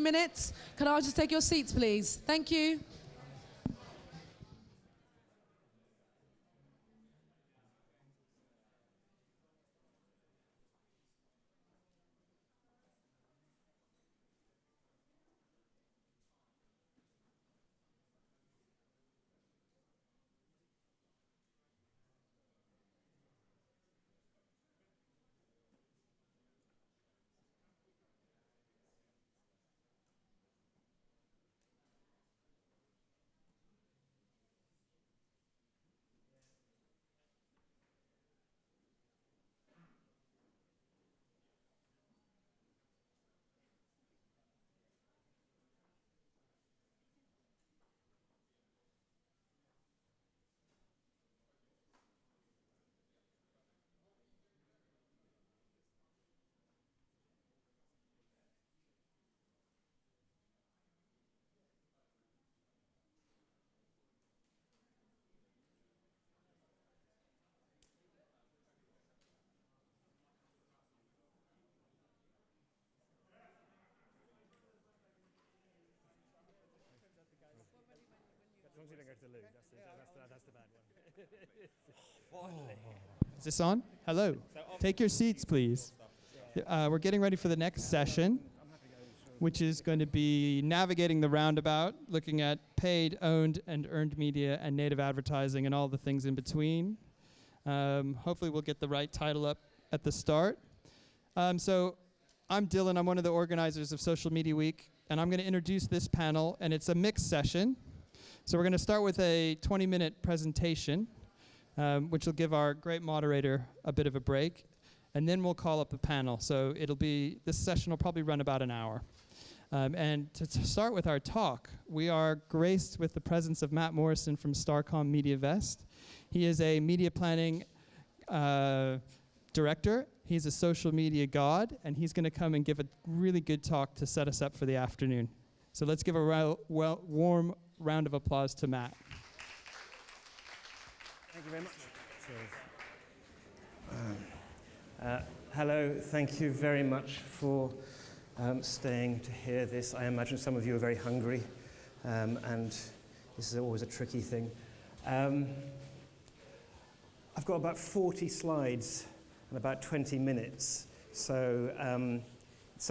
minutes. Can I just take your seats, please? Thank you. That's the bad one. Is this on? Hello. Take your seats, please. We're getting ready for the next session, which is going to be navigating the roundabout, looking at paid, owned, and earned media and native advertising and all the things in between. Hopefully we'll get the right title up at the start. So I'm Dylan. I'm one of the organizers of Social Media Week, and I'm going to introduce this panel, and it's a mixed session. So we're going to start with a 20-minute presentation, which will give our great moderator a bit of a break, and then we'll call up a panel. So this session will probably run about an hour. And to start with our talk, we are graced with the presence of Matt Morrison from Starcom Media Vest. He is a media planning director. He's a social media god, and he's going to come and give a really good talk to set us up for the afternoon. So let's give a warm round of applause to Matt. Thank you very much. Hello, thank you very much for staying to hear this. I imagine some of you are very hungry, and this is always a tricky thing. I've got about 40 slides and about 20 minutes, so you're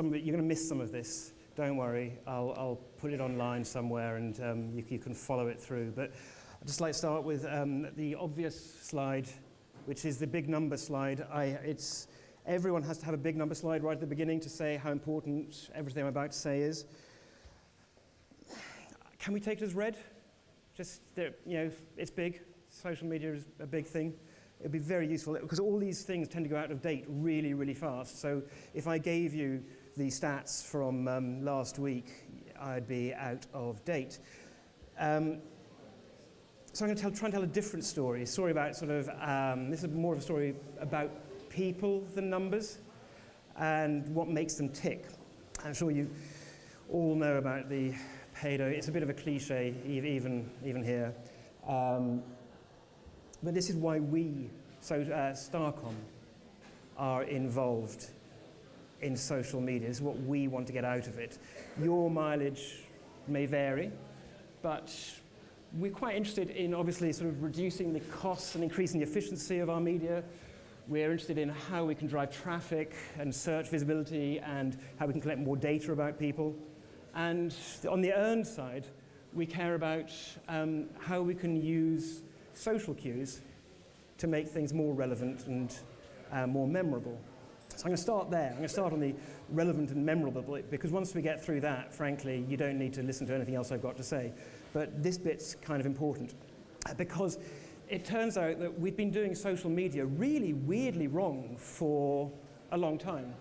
going to miss some of this. Don't worry, I'll put it online somewhere, and you can follow it through. But I'd just like to start with the obvious slide, which is the big number slide. Everyone has to have a big number slide right at the beginning to say how important everything I'm about to say is. Can we take it as read? It's big. Social media is a big thing. It'd be very useful, because all these things tend to go out of date really, really fast. So if I gave you the stats from last week, I'd be out of date. So I'm going to try and tell a different story. A story about this is more of a story about people than numbers and what makes them tick. I'm sure you all know about the paido. It's a bit of a cliche, even here. But this is why Starcom are involved in social media. This is what we want to get out of it. Your mileage may vary, but we're quite interested in obviously sort of reducing the costs and increasing the efficiency of our media. We're interested in how we can drive traffic and search visibility and how we can collect more data about people. And on the earned side, we care about how we can use social cues to make things more relevant and more memorable. So I'm going to start there. I'm going to start on the relevant and memorable bit, because once we get through that, frankly, you don't need to listen to anything else I've got to say. But this bit's kind of important, because it turns out that we've been doing social media really weirdly wrong for a long time.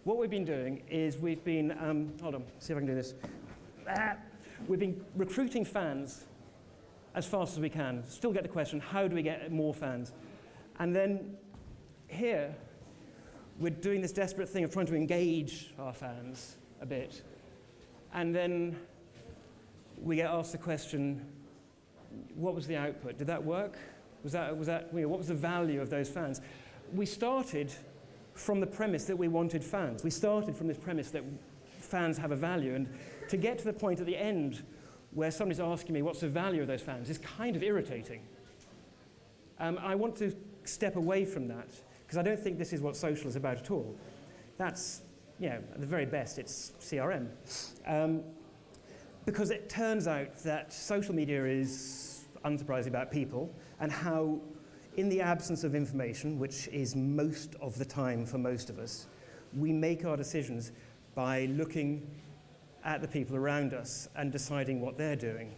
What we've been doing is we've been, hold on, see if I can do this. We've been recruiting fans as fast as we can. Still get the question, how do we get more fans? And then here, we're doing this desperate thing of trying to engage our fans a bit. And then we get asked the question, what was the output? Did that work? What was the value of those fans? We started from the premise that we wanted fans. We started from this premise that fans have a value. And to get to the point at the end where somebody's asking me what's the value of those fans is kind of irritating. I want to step away from that, because I don't think this is what social is about at all. That's, at the very best, it's CRM. Because it turns out that social media is unsurprisingly about people, and how, in the absence of information, which is most of the time for most of us, we make our decisions by looking at the people around us and deciding what they're doing.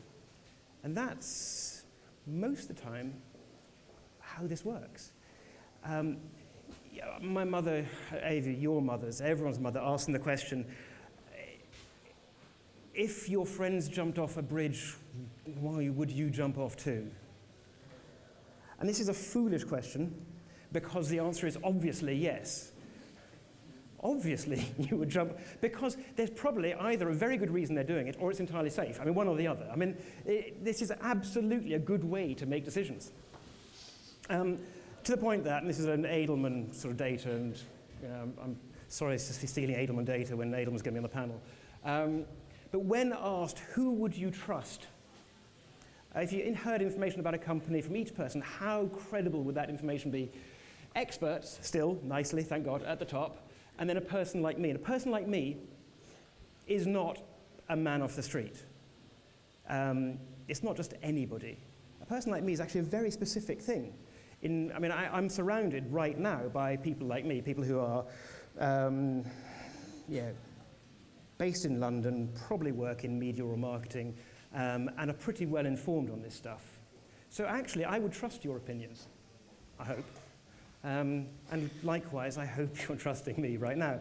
And that's, most of the time, how this works. My mother, Ava, your mother's, everyone's mother, asked them the question, if your friends jumped off a bridge, why would you jump off too? And this is a foolish question, because the answer is obviously yes. Obviously you would jump, because there's probably either a very good reason they're doing it, or it's entirely safe. I mean, one or the other. I mean, this is absolutely a good way to make decisions. To the point that, and this is an Edelman sort of data, and I'm sorry for stealing Edelman data when Edelman's going to be on the panel. But when asked, who would you trust? If you heard information about a company from each person, how credible would that information be? Experts, still, nicely, thank God, at the top, and then a person like me. And a person like me is not a man off the street. It's not just anybody. A person like me is actually a very specific thing. I'm surrounded right now by people like me, people who are based in London, probably work in media or marketing, and are pretty well informed on this stuff. So actually, I would trust your opinions, I hope. And likewise, I hope you're trusting me right now.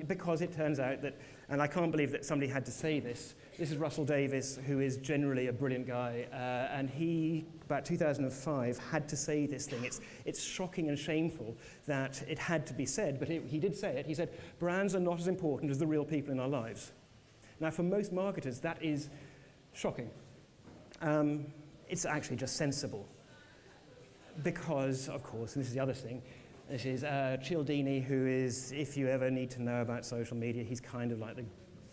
Because it turns out that, and I can't believe that somebody had to say this, this is Russell Davies, who is generally a brilliant guy, and he, about 2005, had to say this thing. It's shocking and shameful that it had to be said, but he did say it. He said, brands are not as important as the real people in our lives. Now, for most marketers, that is shocking. It's actually just sensible. Because, of course, and this is the other thing, this is Cialdini, who is, if you ever need to know about social media, he's kind of like the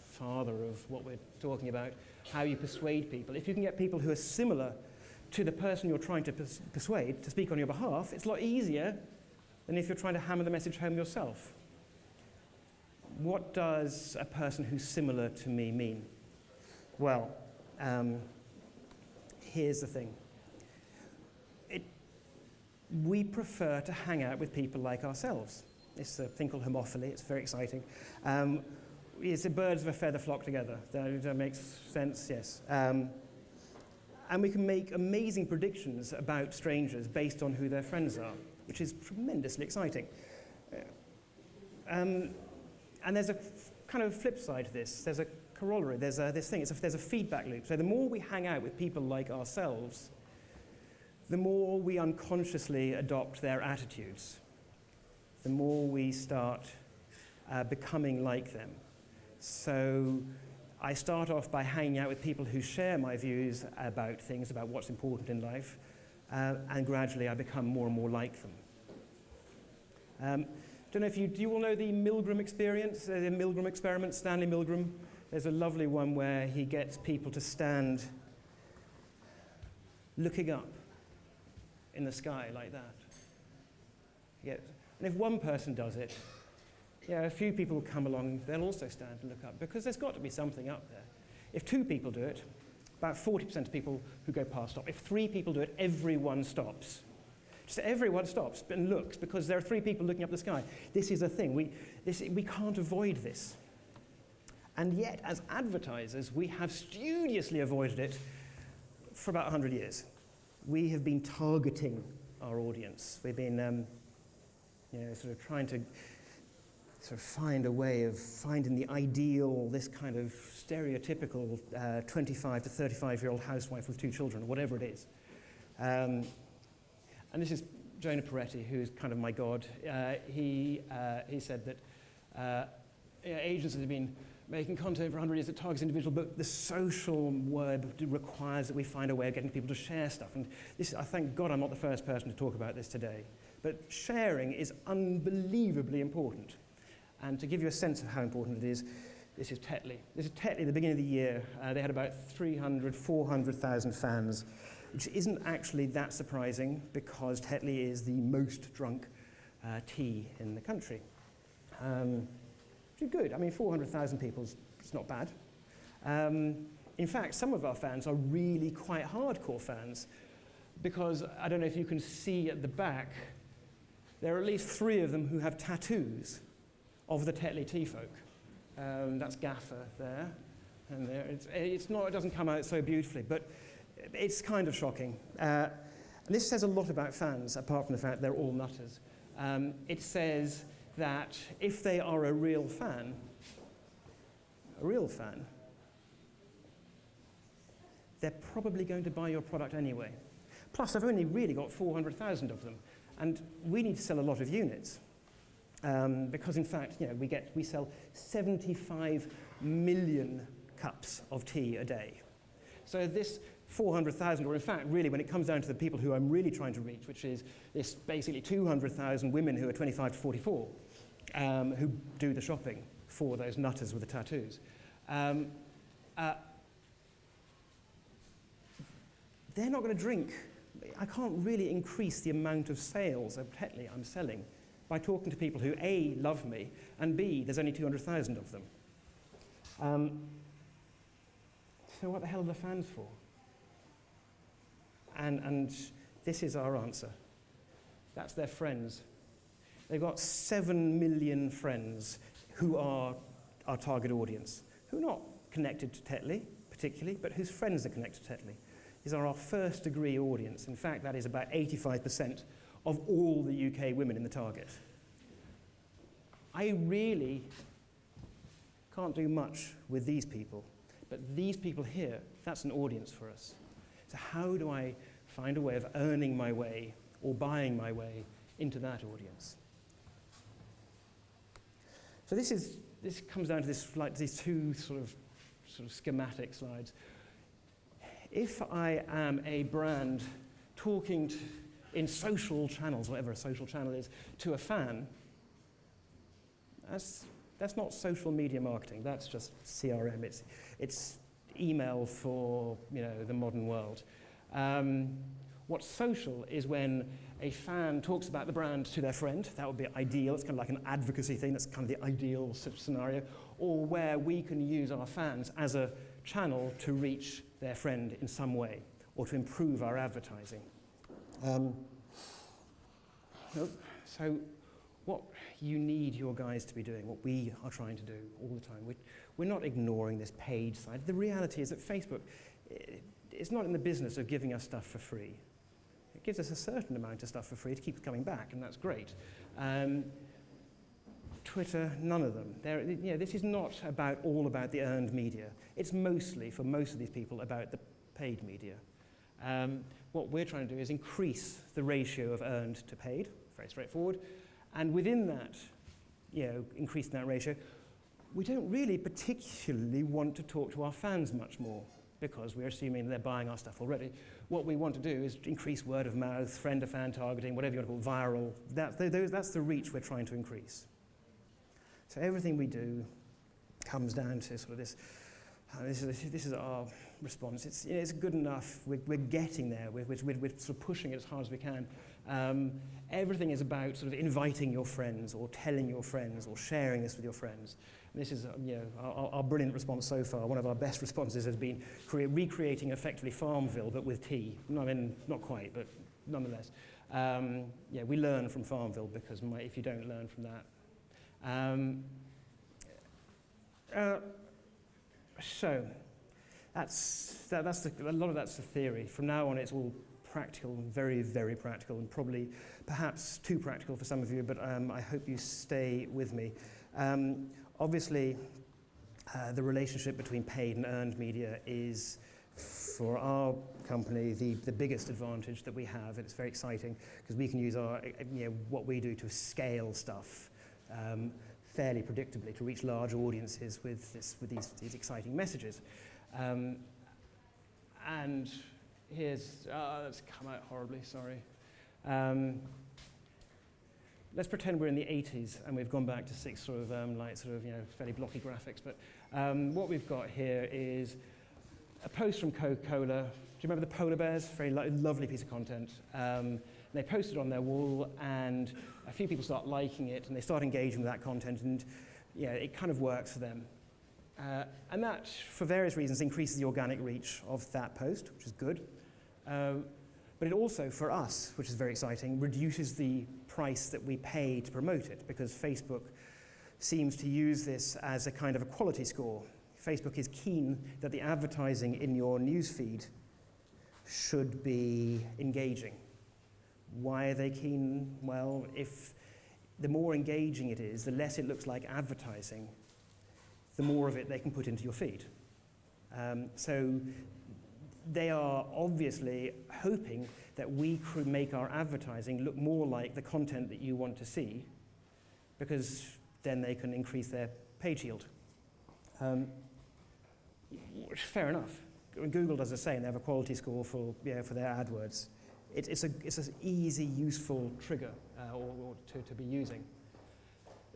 father of what we're talking about, how you persuade people. If you can get people who are similar to the person you're trying to persuade to speak on your behalf, it's a lot easier than if you're trying to hammer the message home yourself. What does a person who's similar to me mean? Well, here's the thing. We prefer to hang out with people like ourselves. It's a thing called homophily. It's very exciting. It's the birds of a feather flock together. That makes sense, yes. And we can make amazing predictions about strangers based on who their friends are, which is tremendously exciting. And there's a kind of flip side to this. There's a corollary. There's this thing. There's a feedback loop. So the more we hang out with people like ourselves, the more we unconsciously adopt their attitudes, the more we start becoming like them. So I start off by hanging out with people who share my views about things, about what's important in life, and gradually I become more and more like them. Don't know if do you all know the Milgram experience, the Milgram experiment, Stanley Milgram? There's a lovely one where he gets people to stand looking up in the sky like that. And if one person does it, a few people will come along, they'll also stand and look up, because there's got to be something up there. If 2 people do it, about 40% of people who go past stop. If 3 people do it, everyone stops. Just everyone stops and looks, because there are 3 people looking up the sky. This is a thing. We can't avoid this. And yet, as advertisers, we have studiously avoided it for about 100 years. We have been targeting our audience. We've been sort of trying to sort of find a way of finding the ideal, this kind of stereotypical 25 to 35-year-old housewife with 2 children, or whatever it is. And this is Jonah Peretti, who is kind of my god. He said that agencies have been making content for 100 years that targets individuals, but the social web requires that we find a way of getting people to share stuff. And this, I thank God I'm not the first person to talk about this today. But sharing is unbelievably important. And to give you a sense of how important it is, This is Tetley. This is Tetley at the beginning of the year. They had about 400,000 fans, which isn't actually that surprising because Tetley is the most drunk tea in the country. Pretty good. I mean, 400,000 people is not bad. In fact, some of our fans are really quite hardcore fans because I don't know if you can see at the back, there are at least 3 of them who have tattoos of the Tetley tea folk. That's Gaffer there and there. It doesn't come out so beautifully, but it's kind of shocking. And this says a lot about fans, apart from the fact they're all nutters. It says that if they are a real fan, they're probably going to buy your product anyway. Plus, I've only really got 400,000 of them, and we need to sell a lot of units. Because in fact, we sell 75 million cups of tea a day. So this 400,000, or in fact, really, when it comes down to the people who I'm really trying to reach, which is this basically 200,000 women who are 25 to 44, who do the shopping for those nutters with the tattoos. They're not going to drink. I can't really increase the amount of sales of Tetley I'm selling by talking to people who A, love me, and B, there's only 200,000 of them. So what the hell are the fans for? And this is our answer. That's their friends. They've got 7 million friends who are our target audience, who are not connected to Tetley particularly, but whose friends are connected to Tetley. These are our first degree audience. In fact, that is about 85% of all the UK women in the target. I really can't do much with these people, but these people here, that's an audience for us. So how do I find a way of earning my way or buying my way into that audience? So this comes down to these two sort of schematic slides. If I am a brand talking in social channels, whatever a social channel is, to a fan, that's not social media marketing. That's just CRM. It's email for the modern world. What's social is when a fan talks about the brand to their friend. That would be ideal. It's kind of like an advocacy thing. That's kind of the ideal scenario. Or where we can use our fans as a channel to reach their friend in some way, or to improve our advertising. So what you need your guys to be doing, what we are trying to do all the time, we're not ignoring this paid side. The reality is that Facebook is not in the business of giving us stuff for free. It gives us a certain amount of stuff for free to keep coming back, and that's great. Twitter, none of them. This is not all about the earned media. It's mostly, for most of these people, about the paid media. What we're trying to do is increase the ratio of earned to paid, very straightforward. And within that, increasing that ratio, we don't really particularly want to talk to our fans much more because we're assuming they're buying our stuff already. What we want to do is increase word of mouth, friend-to-fan targeting, whatever you want to call it, viral. That's the reach we're trying to increase. So everything we do comes down to sort of this. This is our response. It's good enough. We're getting there. We're sort of pushing it as hard as we can. Everything is about sort of inviting your friends, or telling your friends, or sharing this with your friends. And this is our brilliant response so far. One of our best responses has been recreating effectively Farmville, but with tea. Not quite, but nonetheless. We learn from Farmville because if you don't learn from that. So that's a lot of that's the theory. From now on, it's all practical, very, very practical, and probably perhaps too practical for some of you, but I hope you stay with me. Obviously, the relationship between paid and earned media is, for our company, the biggest advantage that we have, and it's very exciting because we can use what we do to scale stuff fairly predictably to reach large audiences with these exciting messages. And here's, that's come out horribly, sorry. Let's pretend we're in the 80s and we've gone back to fairly blocky graphics, but What we've got here is a post from Coca-Cola. Do you remember the polar bears? Very lovely piece of content. They post it on their wall, and a few people start liking it, and they start engaging with that content, and yeah, it kind of works for them. And that, for various reasons, increases the organic reach of that post, which is good. But it also, for us, which is very exciting, reduces the price that we pay to promote it, because Facebook seems to use this as a kind of a quality score. Facebook is keen that the advertising in your newsfeed should be engaging. Why are they keen? Well, if the more engaging it is, the less it looks like advertising, the more of it they can put into your feed. So they are obviously hoping that we could make our advertising look more like the content that you want to see, because then they can increase their page yield. Fair enough. Google does the same. They have a quality score for their AdWords. It's an easy, useful trigger to be using.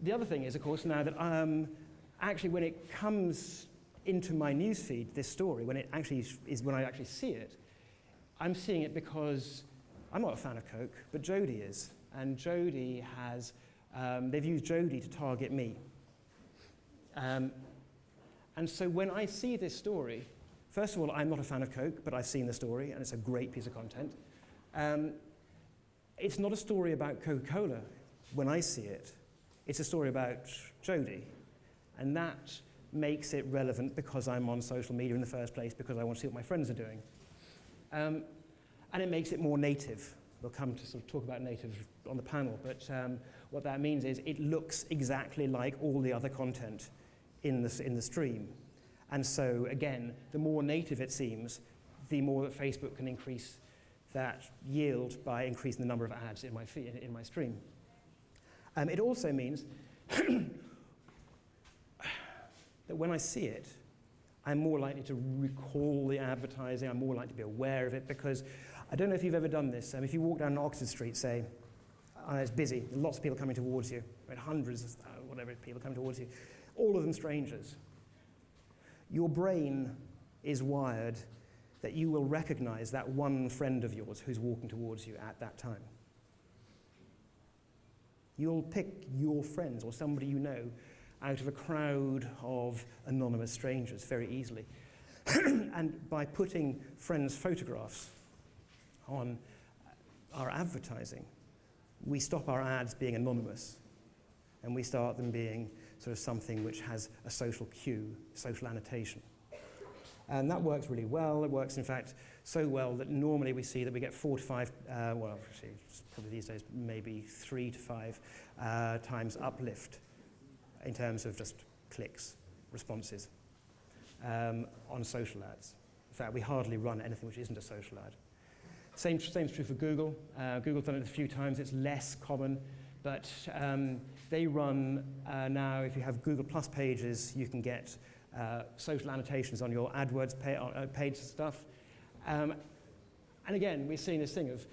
The other thing is, of course, now that actually when it comes into my newsfeed, this story, when it actually when I actually see it, I'm seeing it because I'm not a fan of Coke, but Jodie is. And Jodie has, they've used Jodie to target me. And so when I see this story, first of all, I'm not a fan of Coke, but I've seen the story, and it's a great piece of content. It's not a story about Coca-Cola when I see it. It's a story about Jodie. And that makes it relevant because I'm on social media in the first place, because I want to see what my friends are doing. And it makes it more native. We'll come to sort of talk about native on the panel, but what that means is it looks exactly like all the other content in the stream. And so, again, the more native it seems, the more that Facebook can increase that yield by increasing the number of ads in my feed, in my stream. It also means that when I see it, I'm more likely to recall the advertising, I'm more likely to be aware of it, because I don't know if you've ever done this. If you walk down Oxford Street, say, it's busy, lots of people coming towards you, hundreds, whatever, people coming towards you, all of them strangers. Your brain is wired that you will recognize that one friend of yours who's walking towards you at that time. You'll pick your friends or somebody you know out of a crowd of anonymous strangers very easily. And by putting friends' photographs on our advertising, we stop our ads being anonymous, and we start them being sort of something which has a social cue, social annotation. And that works really well. It works, in fact, so well that normally we see that we get 4 to 5, well, actually, probably these days, maybe 3 to 5 times uplift in terms of just clicks, responses on social ads. In fact, we hardly run anything which isn't a social ad. Same's true for Google. Google's done it a few times. It's less common, but they run now, if you have Google Plus pages, you can get social annotations on your AdWords page stuff. And again, we're seeing this thing of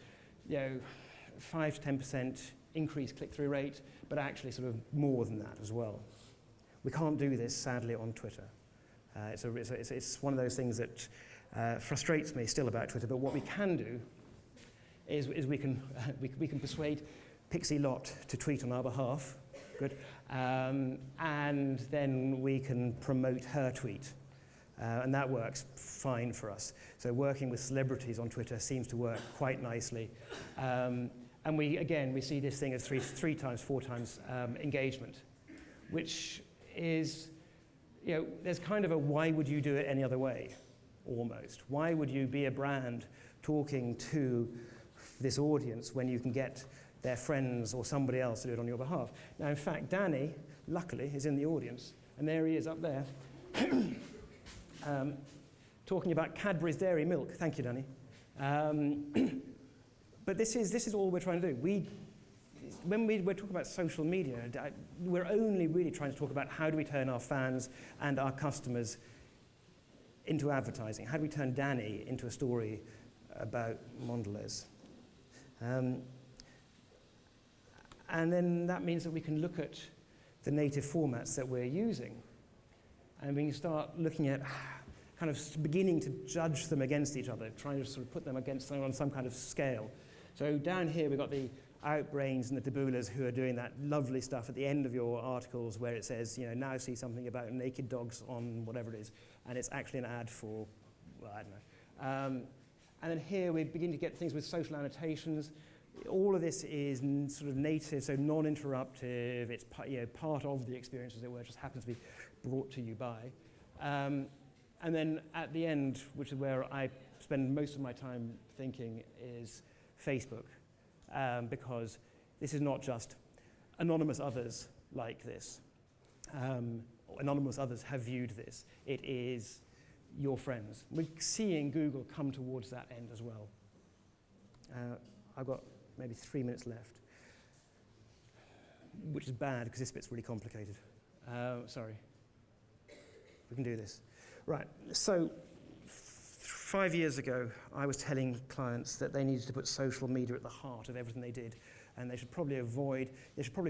5 to 10% increased click-through rate, but actually sort of more than that as well. We can't do this, sadly, on Twitter. It's one of those things that frustrates me still about Twitter, but what we can do is we can persuade Pixie Lott to tweet on our behalf, good, and then we can promote her tweet. And that works fine for us. So working with celebrities on Twitter seems to work quite nicely. And we see this thing as 3 times, 4 times engagement, which is, there's kind of a why would you do it any other way, almost. Why would you be a brand talking to this audience when you can get their friends or somebody else to do it on your behalf? Now, in fact, Danny, luckily, is in the audience, and there he is up there, talking about Cadbury's Dairy Milk. Thank you, Danny. But this is all we're trying to do. When we're talking about social media, we're only really trying to talk about how do we turn our fans and our customers into advertising. How do we turn Danny into a story about Mondelez? And then that means that we can look at the native formats that we're using And we can start looking at kind of beginning to judge them against each other, trying to sort of put them against them on some kind of scale. So down here we've got the outbrains and the tabulas who are doing that lovely stuff at the end of your articles where it says, now see something about naked dogs on whatever it is, and it's actually an ad for, well, I don't know. And then here we begin to get things with social annotations. All of this is sort of native, so non-interruptive. It's part of the experience, as it were, just happens to be brought to you by. And then at the end, which is where I spend most of my time thinking, is Facebook. Because this is not just anonymous others like this. Anonymous others have viewed this. It is your friends. We're seeing Google come towards that end as well. I've got maybe 3 minutes left, which is bad because this bit's really complicated. Sorry. We can do this. Right, so 5 years ago, I was telling clients that they needed to put social media at the heart of everything they did, and they should probably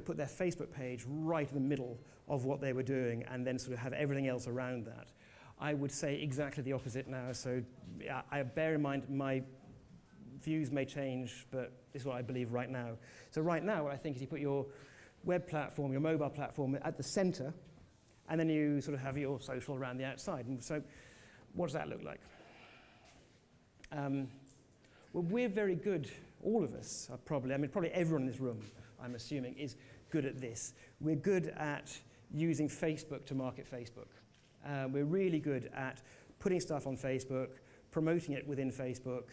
put their Facebook page right in the middle of what they were doing, and then sort of have everything else around that. I would say exactly the opposite now, so I bear in mind my views may change, but this is what I believe right now. So right now, what I think is you put your web platform, your mobile platform at the center, and then you sort of have your social around the outside. And so what does that look like? Well, we're very good, all of us are probably everyone in this room, I'm assuming, is good at this. We're good at using Facebook to market Facebook. We're really good at putting stuff on Facebook, promoting it within Facebook,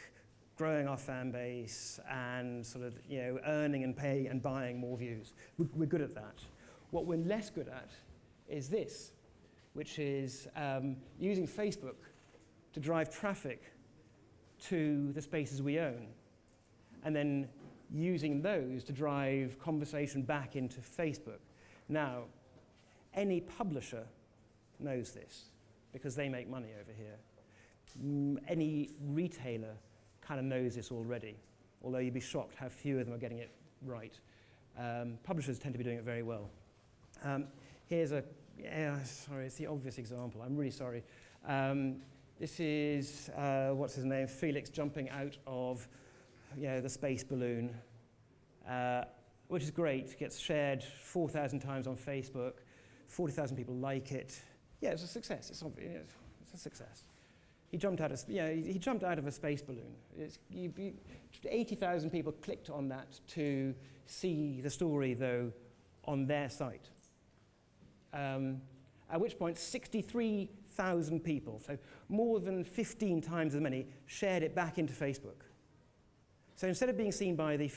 growing our fan base, and sort of earning and paying and buying more views. We're good at that. What we're less good at is this, which is using Facebook to drive traffic to the spaces we own, and then using those to drive conversation back into Facebook. Now, any publisher knows this because they make money over here. Any retailer kind of knows this already, although you'd be shocked how few of them are getting it right. Publishers tend to be doing it very well. Here's sorry, it's the obvious example. I'm really sorry. This is, what's his name, Felix jumping out of the space balloon, which is great. Gets shared 4,000 times on Facebook. 40,000 people like it. Yeah, it's a success. It's a success. He jumped out of a space balloon. 80,000 people clicked on that to see the story, though, on their site. At which point, 63,000 people, so more than 15 times as many, shared it back into Facebook. So instead of being seen by the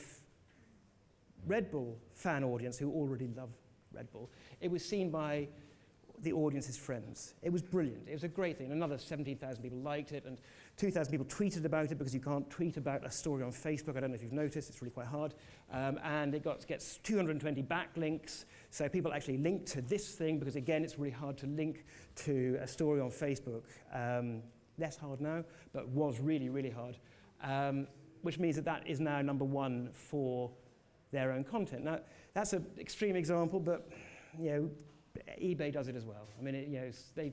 Red Bull fan audience, who already love Red Bull, it was seen by the audience's friends. It was brilliant. It was a great thing. Another 17,000 people liked it, and 2,000 people tweeted about it, because you can't tweet about a story on Facebook. I don't know if you've noticed. It's really quite hard. And it gets 220 backlinks. So people actually link to this thing, because, again, it's really hard to link to a story on Facebook. Less hard now, but was really, really hard. Which means that is now number one for their own content. Now, that's an extreme example, but eBay does it as well. I mean, they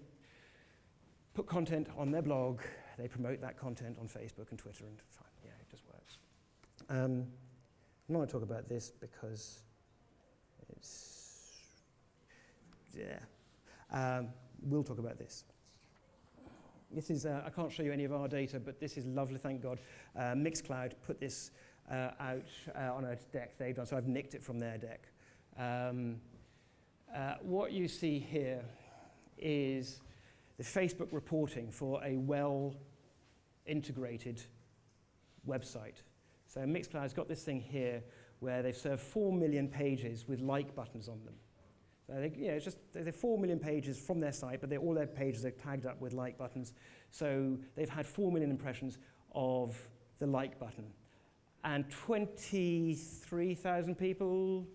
put content on their blog, they promote that content on Facebook and Twitter, and fine, it just works. I'm not going to talk about this because we'll talk about this. This is, I can't show you any of our data, but this is lovely, thank God. Mixcloud put this out on a deck they've done, so I've nicked it from their deck. What you see here is the Facebook reporting for a well-integrated website. So Mixcloud's got this thing here where they've served 4 million pages with like buttons on them. So they're 4 million pages from their site, but all their pages are tagged up with like buttons. So they've had 4 million impressions of the like button. And 23,000 people,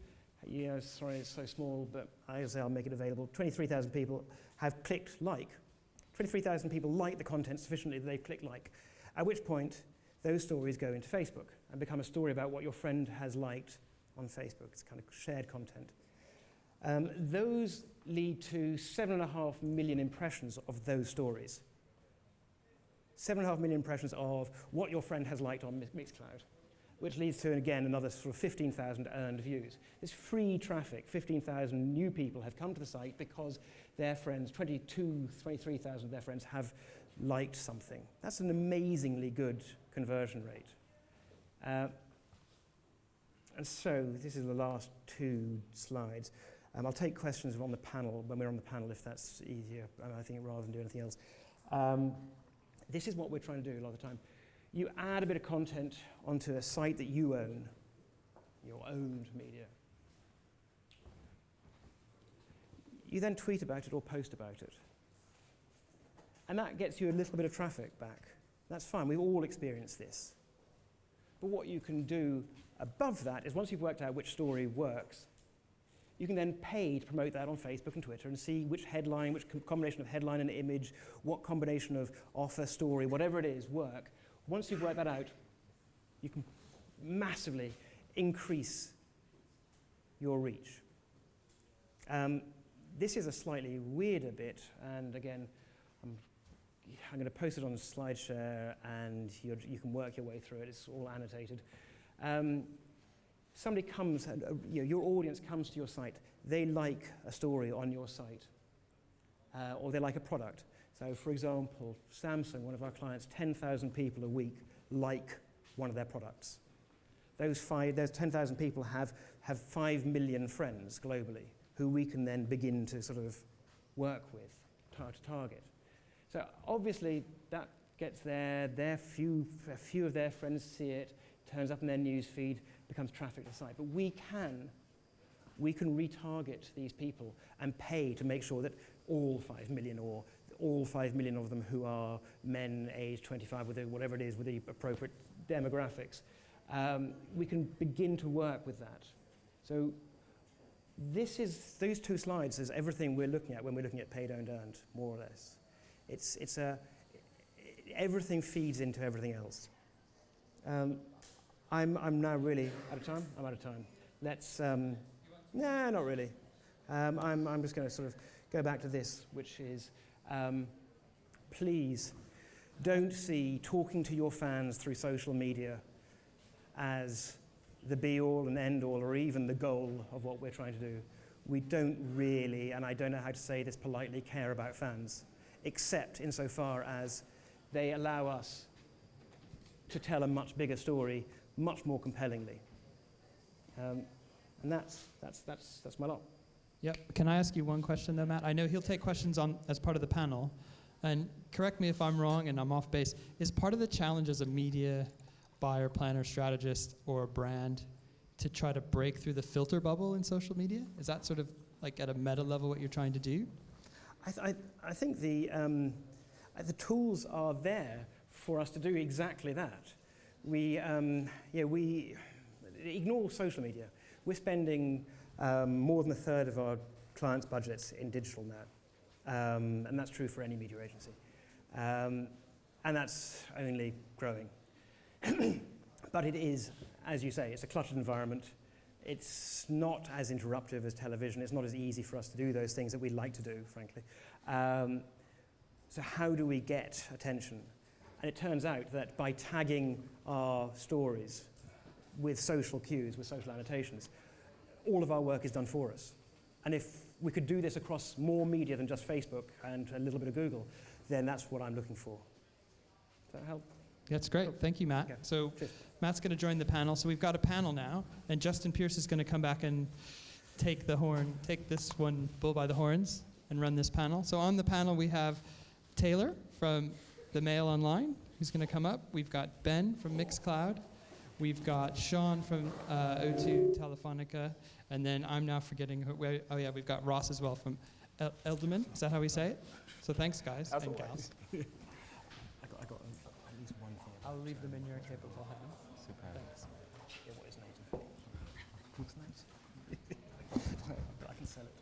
sorry, it's so small, but I'll make it available. 23,000 people have clicked like. 23,000 people like the content sufficiently that they click like, at which point those stories go into Facebook and become a story about what your friend has liked on Facebook. It's kind of shared content. Those lead to 7.5 million impressions of those stories. 7.5 million impressions of what your friend has liked on Mixcloud, which leads to, again, another sort of 15,000 earned views. This free traffic, 15,000 new people have come to the site because their friends, 23,000 of their friends have liked something. That's an amazingly good conversion rate. And so this is the last 2 slides. I'll take questions on the panel, when we're on the panel, if that's easier, I think, rather than do anything else. This is what we're trying to do a lot of the time. You add a bit of content onto a site that you own, your owned media. You then tweet about it or post about it. And that gets you a little bit of traffic back. That's fine, we've all experienced this. But what you can do above that is, once you've worked out which story works, you can then pay to promote that on Facebook and Twitter and see which headline, which combination of headline and image, what combination of offer, story, whatever it is, work. Once you've worked that out, you can massively increase your reach. This is a slightly weirder bit, and again, I'm going to post it on SlideShare, and you can work your way through it. It's all annotated. Somebody comes, your audience comes to your site. They like a story on your site, or they like a product. So, for example, Samsung, one of our clients, 10,000 people a week like one of their products. Those 10,000 people have 5 million friends globally who we can then begin to sort of work with, to target. So obviously that gets there, a few of their friends see it, turns up in their news feed, becomes traffic to the site. But we can retarget these people and pay to make sure that all 5 million, or all 5 million of them who are men aged 25, with whatever it is, with the appropriate demographics, we can begin to work with that. So those 2 slides is everything we're looking at when we're looking at paid, owned, earned, more or less. Everything feeds into everything else. I'm now really out of time. I'm out of time. Let's. Nah, not really. I'm just going to sort of go back to this, which is, please don't see talking to your fans through social media as the be-all and end-all, or even the goal of what we're trying to do. We don't really, and I don't know how to say this politely, care about fans, except insofar as they allow us to tell a much bigger story, much more compellingly. And that's my lot. Yep. Can I ask you one question though, Matt? I know he'll take questions on as part of the panel. And correct me if I'm wrong and I'm off base. Is part of the challenge as a media buyer, planner, strategist, or a brand to try to break through the filter bubble in social media? Is that sort of like at a meta level what you're trying to do? I think the tools are there for us to do exactly that. We ignore social media. We're spending more than a third of our clients' budgets in digital now, and that's true for any media agency. And that's only growing. But it is, as you say, it's a cluttered environment. It's not as interruptive as television. It's not as easy for us to do those things that we'd like to do, frankly. So how do we get attention? And it turns out that by tagging our stories with social cues, with social annotations, all of our work is done for us. And if we could do this across more media than just Facebook and a little bit of Google, then that's what I'm looking for. Does that help? That's great. Cool. Thank you, Matt. Okay. So Cheers. Matt's going to join the panel. So we've got a panel now, and Justin Pierce is going to come back and take this one bull by the horns and run this panel. So on the panel we have Taylor from the Mail Online, who's going to come up. We've got Ben from Mixcloud. We've got Sean from O2 Telefonica, and then I'm now forgetting we've got Ross as well from Elderman. Is that how we say it? So thanks, guys and gals. I got at least one thing. I'll leave them in your capable hands. Super. Thanks. Yeah, what is native? What's native? I can sell it.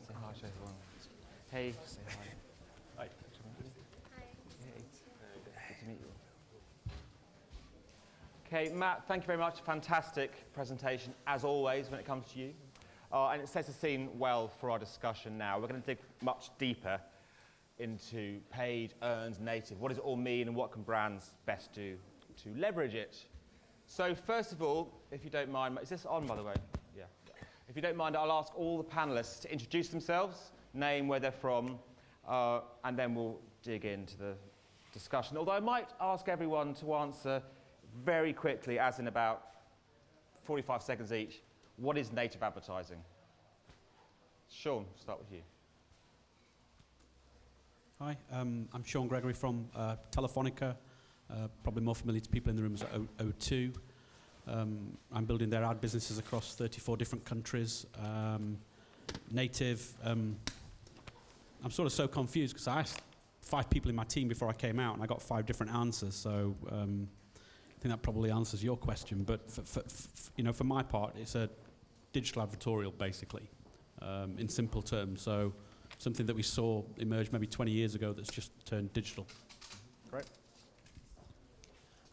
Say hi to everyone. Hey. Say hi. Hi. Hey. Good to meet you. Okay, Matt, thank you very much. Fantastic presentation, as always, when it comes to you. and it sets the scene well for our discussion now. We're going to dig much deeper into paid, earned, native. What does it all mean, and what can brands best do to leverage it? So first of all, if you don't mind, is this on, by the way? Yeah. If you don't mind, I'll ask all the panelists to introduce themselves, name where they're from, and then we'll dig into the discussion. Although I might ask everyone to answer very quickly, as in about 45 seconds each, what is native advertising? Sean, start with you. Hi, I'm Sean Gregory from Telefonica, probably more familiar to people in the room as O2. I'm building their ad businesses across 34 different countries. Native, I'm sort of so confused because I asked 5 people in my team before I came out and I got 5 different answers, so I think that probably answers your question. But for my part, it's a digital advertorial basically, in simple terms. So something that we saw emerge maybe 20 years ago that's just turned digital. Great.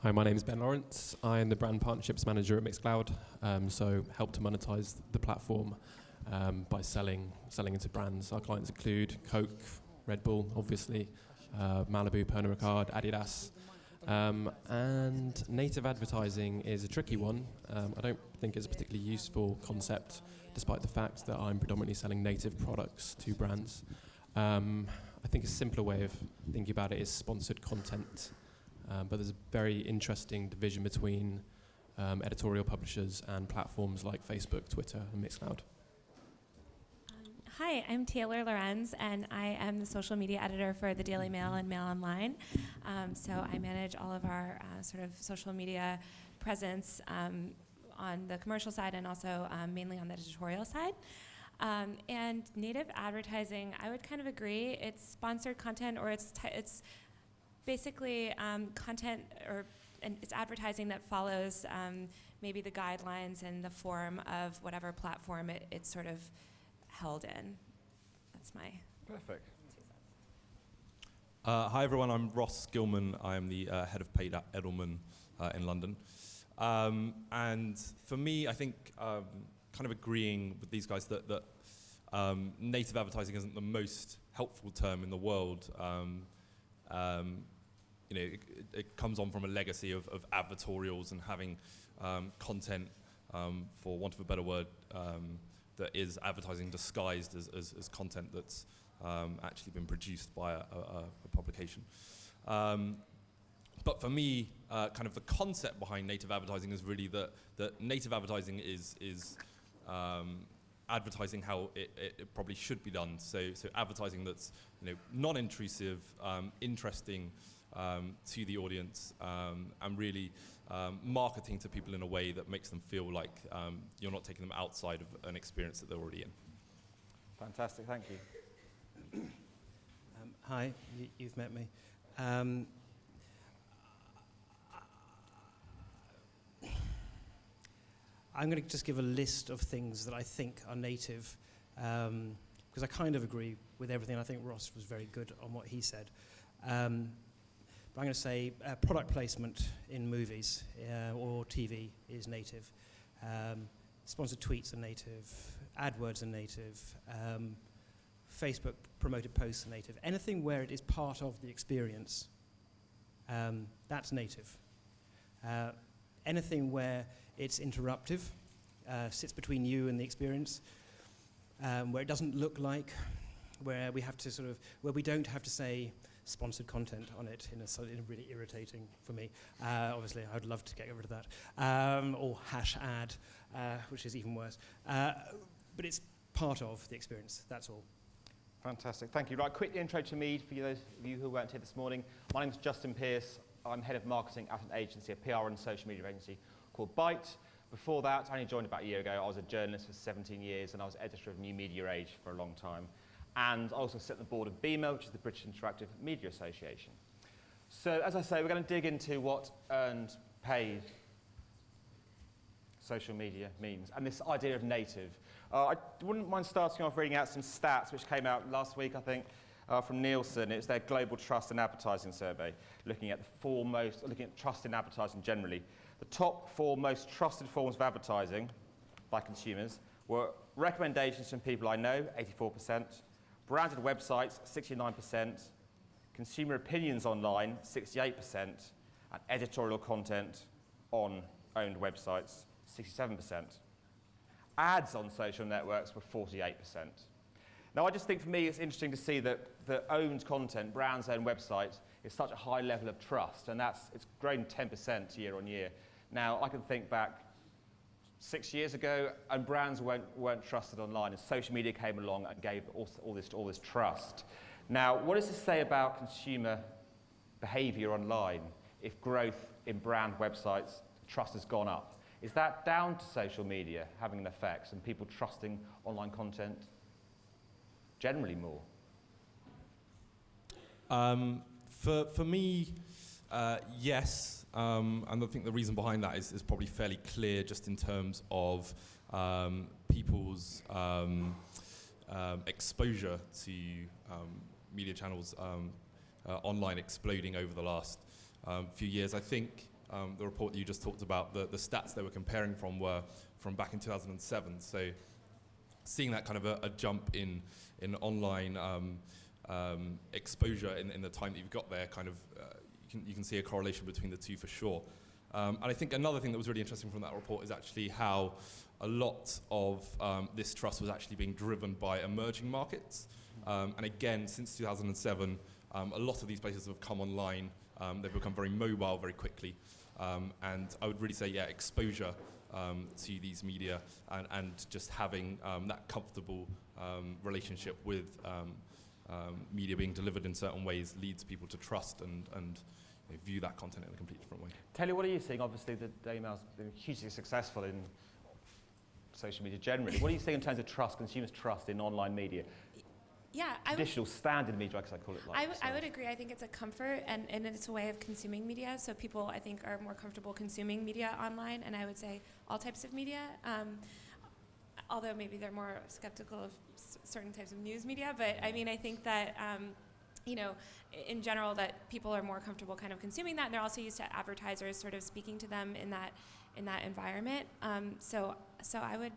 Hi, my name is Ben Lawrence. I am the brand partnerships manager at Mixcloud, so help to monetize the platform by selling into brands. Our clients include Coke, Red Bull, obviously, Malibu, Pernod Ricard, Adidas. And native advertising is a tricky one. I don't think it's a particularly useful concept, despite the fact that I'm predominantly selling native products to brands. I think a simpler way of thinking about it is sponsored content. But there's a very interesting division between editorial publishers and platforms like Facebook, Twitter, and Mixcloud. Hi, I'm Taylor Lorenz, and I am the social media editor for the Daily Mail and Mail Online. So I manage all of our sort of social media presence on the commercial side and also mainly on the editorial side. And native advertising, I would kind of agree. It's sponsored content, or it's basically content, and it's advertising that follows maybe the guidelines and the form of whatever platform it's sort of held in. That's my Perfect. 2 cents. Hi everyone, I'm Ross Gilman. I am the head of paid at Edelman in London. And for me, I think kind of agreeing with these guys that native advertising isn't the most helpful term in the world. It comes on from a legacy of advertorials and having content, for want of a better word, that is advertising disguised as content that's actually been produced by a publication. But for me, kind of the concept behind native advertising is really that native advertising is advertising how it probably should be done. So advertising that's non-intrusive, interesting to the audience, and really marketing to people in a way that makes them feel like you're not taking them outside of an experience that they're already in. Fantastic, thank you. Hi, you've met me. I'm going to just give a list of things that I think are native, because I kind of agree with everything. I think Ross was very good on what he said. But I'm going to say product placement in movies or TV is native. Sponsored tweets are native. AdWords are native. Facebook promoted posts are native. Anything where it is part of the experience, that's native. Anything where it's interruptive, sits between you and the experience, where it doesn't look like, where we have to where we don't have to say sponsored content on it in a really irritating for me. Obviously, I'd love to get rid of that. Or hash ad, which is even worse. But it's part of the experience, that's all. Fantastic, thank you. Right, quick intro to me for those of you who weren't here this morning. My name's Justin Pearce. I'm head of marketing at an agency, a PR and social media agency called Byte. Before that, I only joined about a year ago. I was a journalist for 17 years, and I was editor of New Media Age for a long time. And I also sit on the board of BMO, which is the British Interactive Media Association. So, as I say, we're going to dig into what earned, paid social media means, and this idea of native. I wouldn't mind starting off reading out some stats which came out last week, I think, from Nielsen. It's their Global Trust in Advertising survey, looking at trust in advertising generally. The top 4 most trusted forms of advertising by consumers were Recommendations from people I know, 84%. Branded websites, 69%. Consumer opinions online, 68%. And editorial content on owned websites, 67%. Ads on social networks were 48%. Now, I just think for me it's interesting to see that the owned content, brands' own websites, is such a high level of trust, and it's grown 10% year on year. Now, I can think back 6 years ago, and brands weren't trusted online, and social media came along and gave all this trust. Now, what does this say about consumer behaviour online if growth in brand websites, trust has gone up? Is that down to social media having an effect and people trusting online content generally more? For me, yes, and I think the reason behind that is probably fairly clear just in terms of people's exposure to media channels online exploding over the last few years. I think the report that you just talked about, the stats they were comparing from were from back in 2007. So seeing that kind of a jump in online exposure in the time that you've got there, kind of you can see a correlation between the two for sure. And I think another thing that was really interesting from that report is actually how a lot of this trust was actually being driven by emerging markets. And again, since 2007, a lot of these places have come online. They've become very mobile very quickly. And I would really say, yeah, exposure to these media and just having that comfortable relationship with media being delivered in certain ways leads people to trust and view that content in a completely different way. Telly, what are you seeing? Obviously, the Daily Mail's been hugely successful in social media generally. What are you seeing in terms of trust, consumers' trust in online media? Yeah, Traditional standard media, because I call it like I would agree. I think it's a comfort and it's a way of consuming media. So people, I think, are more comfortable consuming media online, and I would say all types of media. Although maybe they're more skeptical of certain types of news media. But I mean, I think that, in general, that people are more comfortable kind of consuming that. And they're also used to advertisers sort of speaking to them in that environment. So I would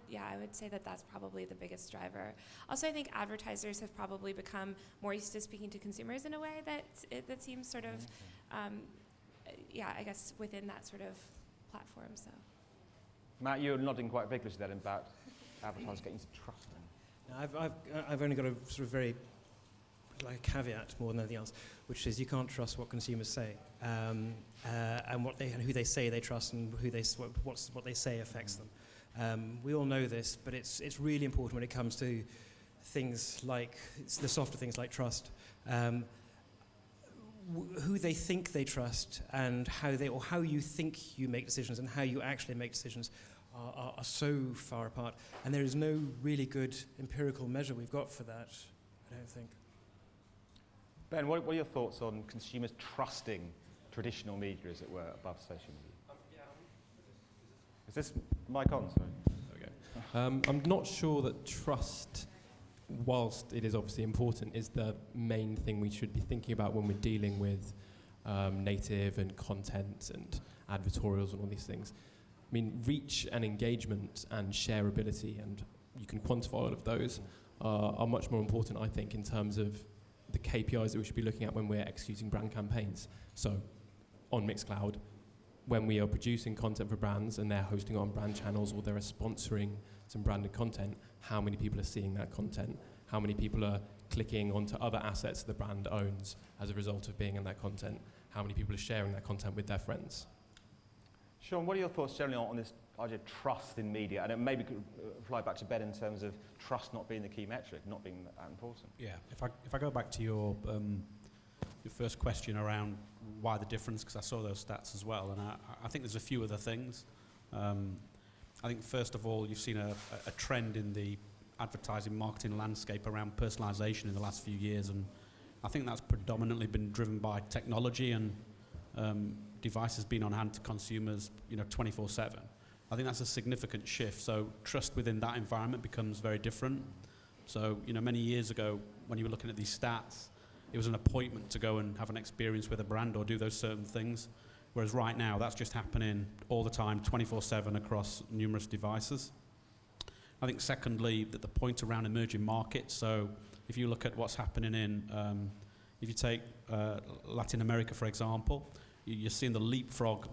say that that's probably the biggest driver. Also, I think advertisers have probably become more used to speaking to consumers in a way that seems sort of, I guess within that sort of platform. So, Matt, you're nodding quite vigorously there about advertisers getting to trust them. I've only got a sort of very caveat more than anything else, which is you can't trust what consumers say, and who they say they trust, and what they say affects them. We all know this, but it's really important when it comes to things like the softer things like trust. Who they think they trust, and how you think you make decisions, and how you actually make decisions are so far apart, and there is no really good empirical measure we've got for that, I don't think. Ben, what are your thoughts on consumers trusting traditional media, as it were, above social media? Is this mic on? Sorry. There we go. I'm not sure that trust, whilst it is obviously important, is the main thing we should be thinking about when we're dealing with native and content and advertorials and all these things. I mean, reach and engagement and shareability, and you can quantify all of those, are much more important, I think, in terms of the KPIs that we should be looking at when we're executing brand campaigns. So, on Mixcloud, when we are producing content for brands and they're hosting on brand channels or they're sponsoring some branded content, how many people are seeing that content? How many people are clicking onto other assets the brand owns as a result of being in that content? How many people are sharing that content with their friends? Sean, what are your thoughts generally on this idea of trust in media? And it maybe could fly back to Ben in terms of trust not being the key metric, not being that important. Yeah, if I go back to your first question around why the difference, because I saw those stats as well, and I think there's a few other things. I think first of all, you've seen a trend in the advertising marketing landscape around personalisation in the last few years, and I think that's predominantly been driven by technology and devices being on hand to consumers, 24/7. I think that's a significant shift. So trust within that environment becomes very different. So, many years ago, when you were looking at these stats, it was an appointment to go and have an experience with a brand or do those certain things. Whereas right now, that's just happening all the time, 24/7 across numerous devices. I think secondly, that the point around emerging markets. So if you look at what's happening in, if you take Latin America, for example, you're seeing the leapfrog,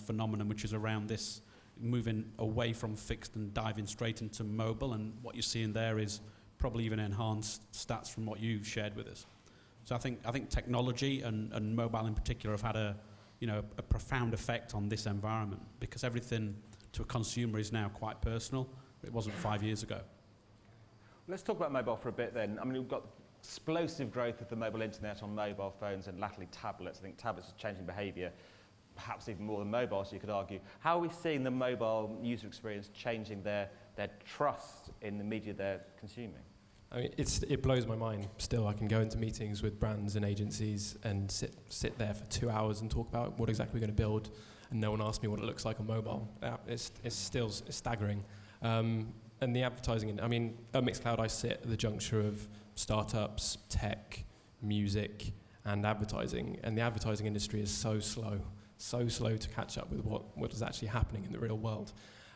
phenomenon, which is around this moving away from fixed and diving straight into mobile. And what you're seeing there is probably even enhanced stats from what you've shared with us. So I think technology and mobile in particular have had a profound effect on this environment, because everything to a consumer is now quite personal. It wasn't 5 years ago. Let's talk about mobile for a bit then. I mean, we've got explosive growth of the mobile internet on mobile phones and latterly tablets. I think tablets are changing behaviour, perhaps even more than mobile, so you could argue. How are we seeing the mobile user experience changing their trust in the media they're consuming? I mean, it blows my mind still. I can go into meetings with brands and agencies and sit there for 2 hours and talk about what exactly we're going to build, and no one asks me what it looks like on mobile. It's staggering. And the advertising, at Mixcloud I sit at the juncture of startups, tech, music, and advertising. And the advertising industry is so slow to catch up with what is actually happening in the real world.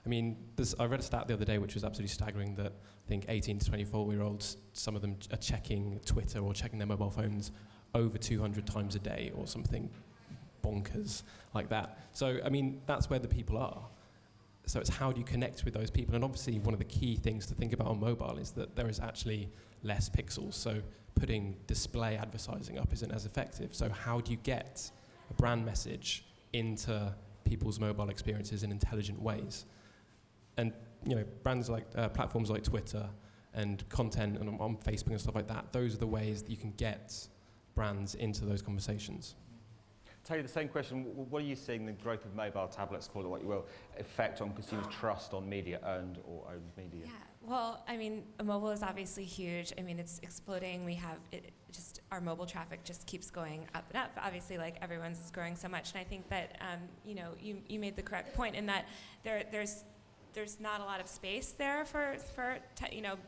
I mean, I read a stat the other day which was absolutely staggering, that I think 18 to 24-year-olds, some of them are checking Twitter or checking their mobile phones over 200 times a day or something bonkers like that. So, I mean, that's where the people are. So it's how do you connect with those people? And obviously one of the key things to think about on mobile is that there is actually less pixels. So putting display advertising up isn't as effective. So how do you get a brand message into people's mobile experiences in intelligent ways? And brands like platforms like Twitter and content and on Facebook and stuff like that, those are the ways that you can get brands into those conversations. Tell you the same question. What are you seeing the growth of mobile tablets, call it what you will, effect on consumers' trust on media, earned or owned media? Yeah, well, I mean, mobile is obviously huge. I mean, it's exploding. We have our mobile traffic just keeps going up and up. Obviously, like everyone's growing so much, and I think that you made the correct point in that there's not a lot of space there for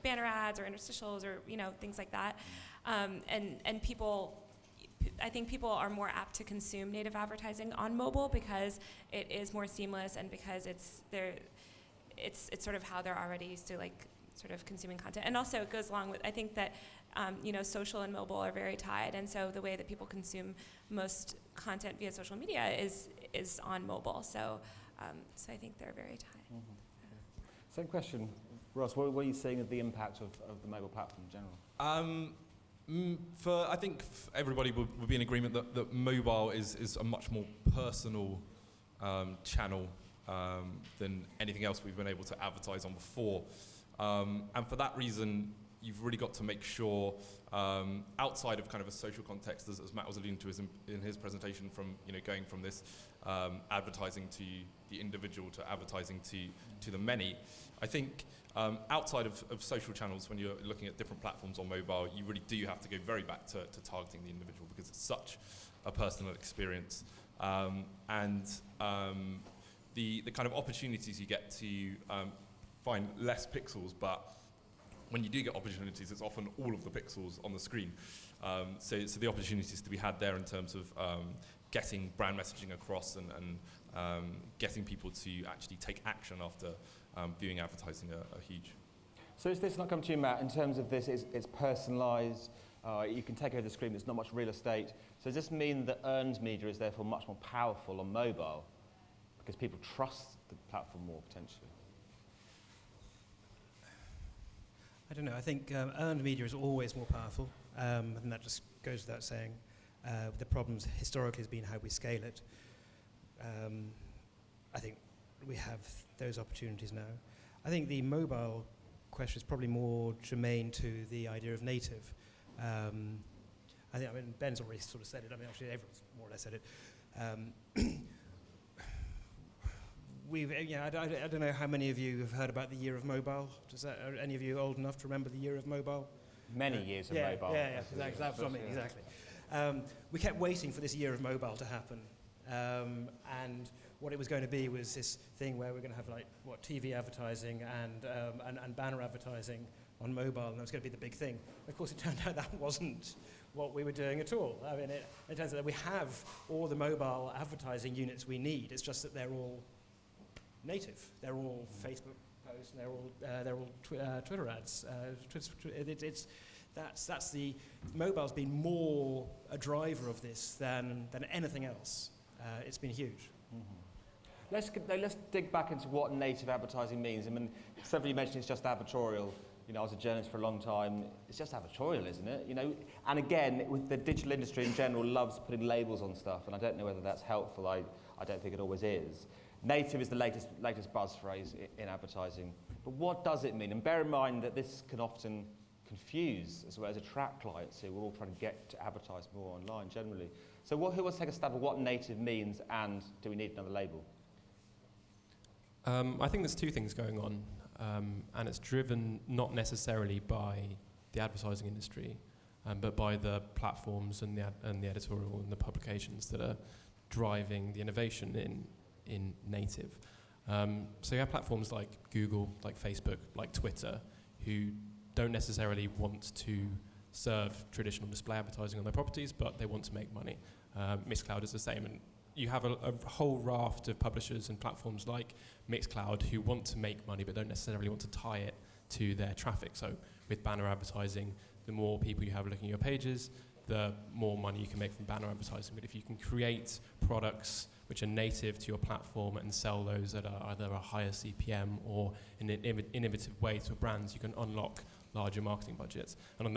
banner ads or interstitials or things like that, and people. I think people are more apt to consume native advertising on mobile because it is more seamless and because it's sort of how they're already used to sort of consuming content. And also it goes along with, I think that social and mobile are very tied, and so the way that people consume most content via social media is on mobile. So I think they're very tied. Mm-hmm. Same question, Ross. What are you seeing of the impact of the mobile platform in general? I think everybody would be in agreement that mobile is a much more personal channel than anything else we've been able to advertise on before. And for that reason, you've really got to make sure, outside of kind of a social context, as Matt was alluding to in his presentation, from going from this advertising to the individual to advertising to the many, I think outside of social channels, when you're looking at different platforms on mobile, you really do have to go very back to targeting the individual, because it's such a personal experience. And the kind of opportunities you get to find less pixels, but when you do get opportunities, it's often all of the pixels on the screen. So the opportunities to be had there in terms of getting brand messaging across and getting people to actually take action after viewing advertising are huge. So is this not come to you, Matt, in terms of this, it's personalised, you can take over the screen, there's not much real estate. So does this mean that earned media is therefore much more powerful on mobile because people trust the platform more potentially? I don't know. I think earned media is always more powerful, and that just goes without saying. The problems historically has been how we scale it. I think we have those opportunities now. I think the mobile question is probably more germane to the idea of native. Ben's already sort of said it. Actually, everyone's more or less said it. I don't know how many of you have heard about the year of mobile. Are any of you old enough to remember the year of mobile? Many years of mobile. Yeah, exactly. That's what I mean, exactly. We kept waiting for this year of mobile to happen. And what it was going to be was this thing where we're going to have TV advertising and banner advertising on mobile, and that was going to be the big thing. Of course, it turned out that wasn't what we were doing at all. It turns out that we have all the mobile advertising units we need. It's just that they're all native. They're all Facebook posts, and they're all Twitter ads. That's the mobile's been more a driver of this than anything else. It's been huge. Mm-hmm. Let's dig back into what native advertising means. I mean, several you mentioned it's just advertorial. You know, I was a journalist for a long time. It's just advertorial, isn't it? You know, and again, with the digital industry in general, loves putting labels on stuff, and I don't know whether that's helpful. I don't think it always is. Native is the latest buzz phrase in advertising. But what does it mean? And bear in mind that this can often confuse as well as attract clients who are all trying to get to advertise more online generally. So who wants to take a stab at what native means, and do we need another label? I think there's two things going on, and it's driven not necessarily by the advertising industry, but by the platforms and the editorial and the publications that are driving the innovation in native. So you have platforms like Google, like Facebook, like Twitter, who don't necessarily want to serve traditional display advertising on their properties, but they want to make money. Mixcloud is the same, and you have a whole raft of publishers and platforms like Mixcloud who want to make money but don't necessarily want to tie it to their traffic. So with banner advertising, the more people you have looking at your pages, the more money you can make from banner advertising. But if you can create products which are native to your platform and sell those at either a higher CPM or in an innovative way to brands, you can unlock larger marketing budgets. And on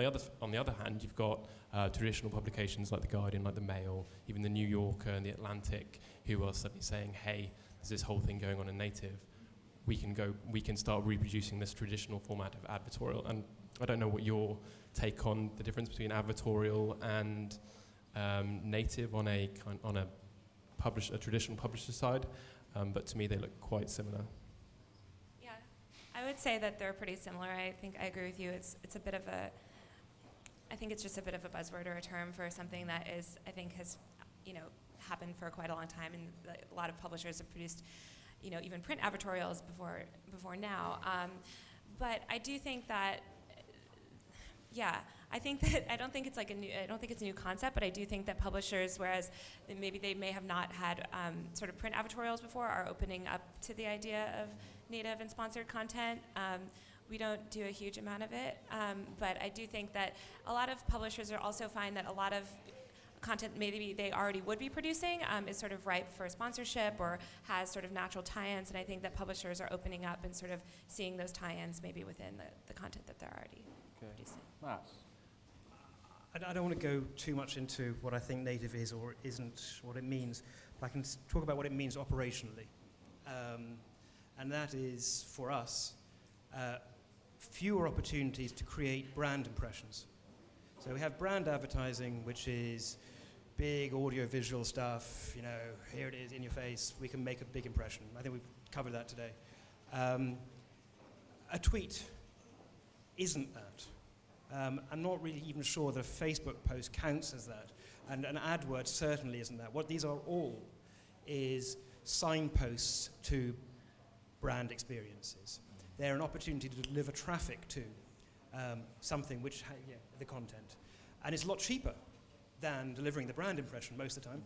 the other hand, you've got traditional publications like The Guardian, like The Mail, even The New Yorker and The Atlantic, who are suddenly saying, hey, there's this whole thing going on in native. We can start reproducing this traditional format of advertorial. And I don't know what your take on the difference between advertorial and native on a traditional publisher side, but to me they look quite similar. Yeah, I would say that they're pretty similar. I think I agree with you. It's a bit of a, I think it's just a bit of a buzzword or a term for something that is, I think has, happened for quite a long time, and a lot of publishers have produced, even print advertorials before now. But I do think that, I don't think it's a new concept, but I do think that publishers, whereas maybe they may have not had sort of print advertorials before, are opening up to the idea of native and sponsored content. We don't do a huge amount of it, but I do think that a lot of publishers are also find that a lot of content maybe they already would be producing is sort of ripe for sponsorship or has sort of natural tie-ins, and I think that publishers are opening up and sort of seeing those tie-ins maybe within the content that they're already producing. Matt? I don't want to go too much into what I think native is or isn't, what it means, but I can talk about what it means operationally. And that is, for us, fewer opportunities to create brand impressions. So we have brand advertising, which is big audio-visual stuff, here it is in your face, we can make a big impression. I think we've covered that today. A tweet isn't that. I'm not really even sure that a Facebook post counts as that, and an AdWord certainly isn't that. What these are all is signposts to brand experiences. They're an opportunity to deliver traffic to something which, the content. And it's a lot cheaper than delivering the brand impression most of the time.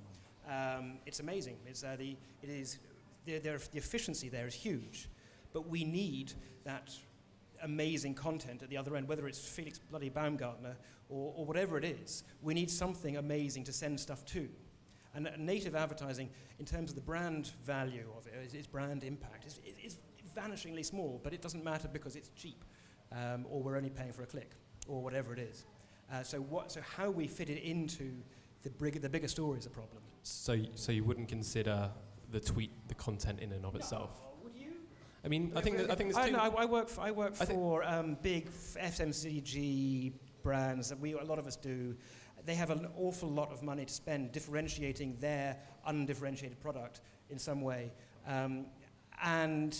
It's amazing. The efficiency there is huge, but we need that amazing content at the other end, whether it's Felix bloody Baumgartner or whatever it is. We need something amazing to send stuff to. And native advertising, in terms of the brand value of it, its brand impact, is vanishingly small, but it doesn't matter because it's cheap, or we're only paying for a click, or whatever it is. So how we fit it into the bigger story is a problem. So you wouldn't consider the tweet the content in and of itself? Would you? I mean, I think there's two. I work for big FMCG brands that a lot of us do. They have an awful lot of money to spend differentiating their undifferentiated product in some way, and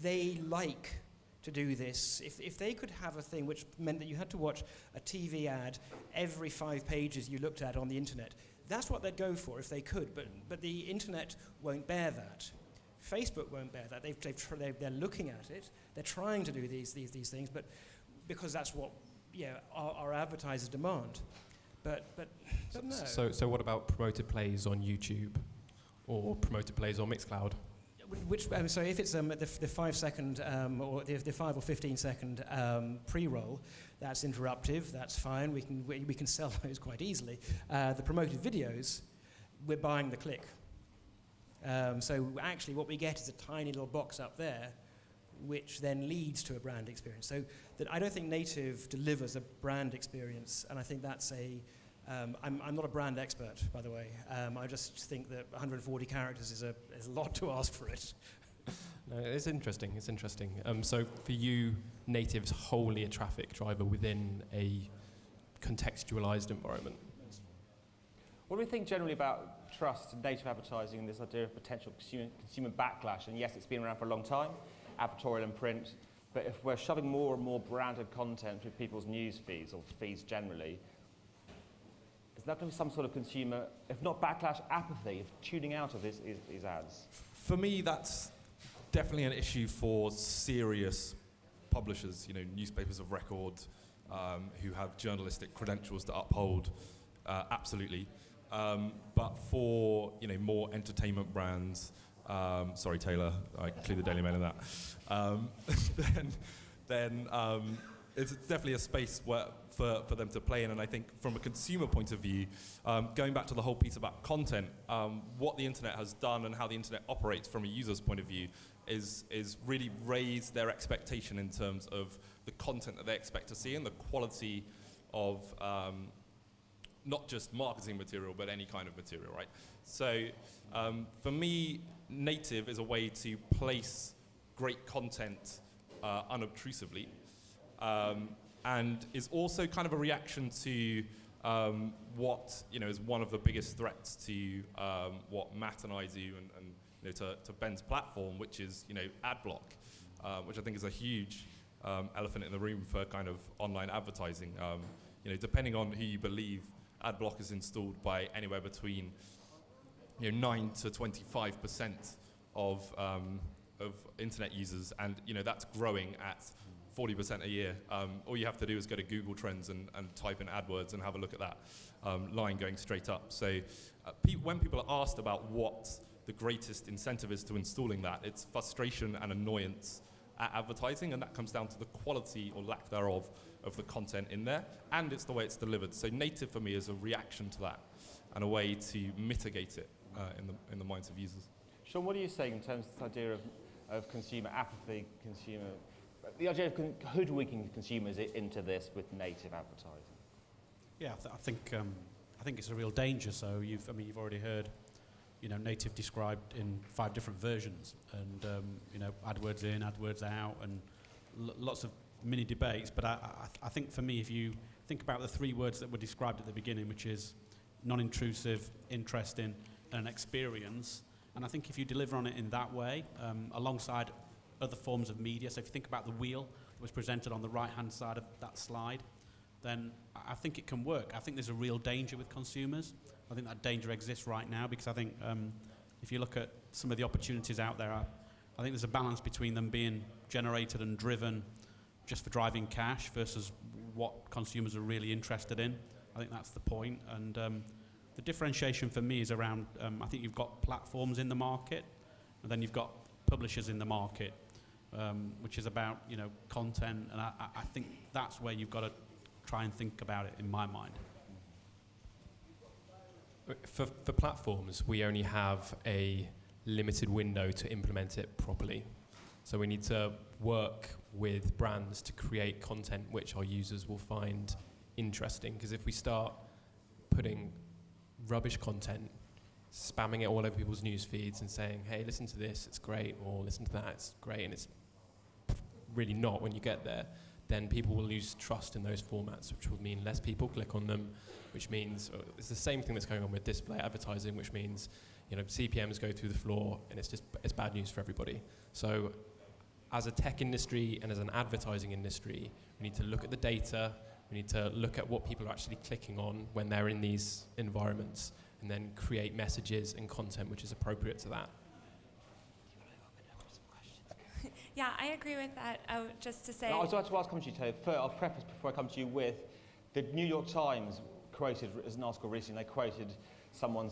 they like to do this. If they could have a thing which meant that you had to watch a TV ad every 5 pages you looked at on the internet, that's what they'd go for if they could. But the internet won't bear that. Facebook won't bear that. They're looking at it. They're trying to do these things, but because that's what our advertisers demand. But no. So what about promoted plays on YouTube or promoted plays on Mixcloud? So if it's the 5 second or the 5 or 15 second pre-roll, that's interruptive. That's fine. We can sell those quite easily. The promoted videos, we're buying the click. So actually, what we get is a tiny little box up there, which then leads to a brand experience. So that I don't think native delivers a brand experience, and I think that's I'm not a brand expert, by the way. I just think that 140 characters is a lot to ask for it. No, it's interesting. It's interesting. So for you, native's wholly a traffic driver within a contextualized environment. What do we think generally about trust and native advertising and this idea of potential consumer backlash? And yes, it's been around for a long time, advertorial and print, but if we're shoving more and more branded content through people's news feeds or feeds generally, is that going to be some sort of consumer, if not backlash, apathy of tuning out of these ads? For me, that's definitely an issue for serious publishers, newspapers of record, who have journalistic credentials to uphold, absolutely. But for more entertainment brands, sorry Taylor, I include the Daily Mail in that. Then it's definitely a space where for them to play in, and I think from a consumer point of view, going back to the whole piece about content, what the internet has done and how the internet operates from a user's point of view is really raise their expectation in terms of the content that they expect to see and the quality of not just marketing material, but any kind of material, right? So for me, native is a way to place great content unobtrusively, and is also kind of a reaction to what is one of the biggest threats to what Matt and I do, and to Ben's platform, which is ad block, which I think is a huge elephant in the room for kind of online advertising. Depending on who you believe, ad block is installed by anywhere between 9 to 25% of internet users, and that's growing at 40% a year. All you have to do is go to Google Trends and type in AdWords and have a look at that line going straight up. So when people are asked about what the greatest incentive is to installing that, it's frustration and annoyance at advertising, and that comes down to the quality or lack thereof of the content in there, and it's the way it's delivered. So native for me is a reaction to that and a way to mitigate it in the minds of users. Sean, what are you saying in terms of this idea of consumer apathy, the idea of hoodwinking consumers into this with native advertising? Yeah, I think it's a real danger. So you've already heard, native described in 5 different versions, and AdWords in, AdWords out, and lots of mini debates. But I think for me, if you think about the 3 words that were described at the beginning, which is non-intrusive, interesting, and experience, and I think if you deliver on it in that way, alongside other forms of media, so if you think about the wheel that was presented on the right-hand side of that slide, then I think it can work. I think there's a real danger with consumers. I think that danger exists right now, because I think if you look at some of the opportunities out there, I think there's a balance between them being generated and driven just for driving cash versus what consumers are really interested in. I think that's the point. And the differentiation for me is around, I think you've got platforms in the market, and then you've got publishers in the market, which is about content, and I think that's where you've got to try and think about it in my mind. For platforms, we only have a limited window to implement it properly. So we need to work with brands to create content which our users will find interesting. Because if we start putting rubbish content, spamming it all over people's news feeds and saying, hey, listen to this, it's great, or listen to that, it's great, and it's really not when you get there, then people will lose trust in those formats, which will mean less people click on them, which means it's the same thing that's going on with display advertising, which means CPMs go through the floor, and it's bad news for everybody. So as a tech industry and as an advertising industry, we need to look at the data, we need to look at what people are actually clicking on when they're in these environments, and then create messages and content which is appropriate to that. Yeah, I agree with that. Just to say, I was about to ask, come to you, Taylor. First, I'll preface before I come to you with the New York Times quoted as an article recently. They quoted someone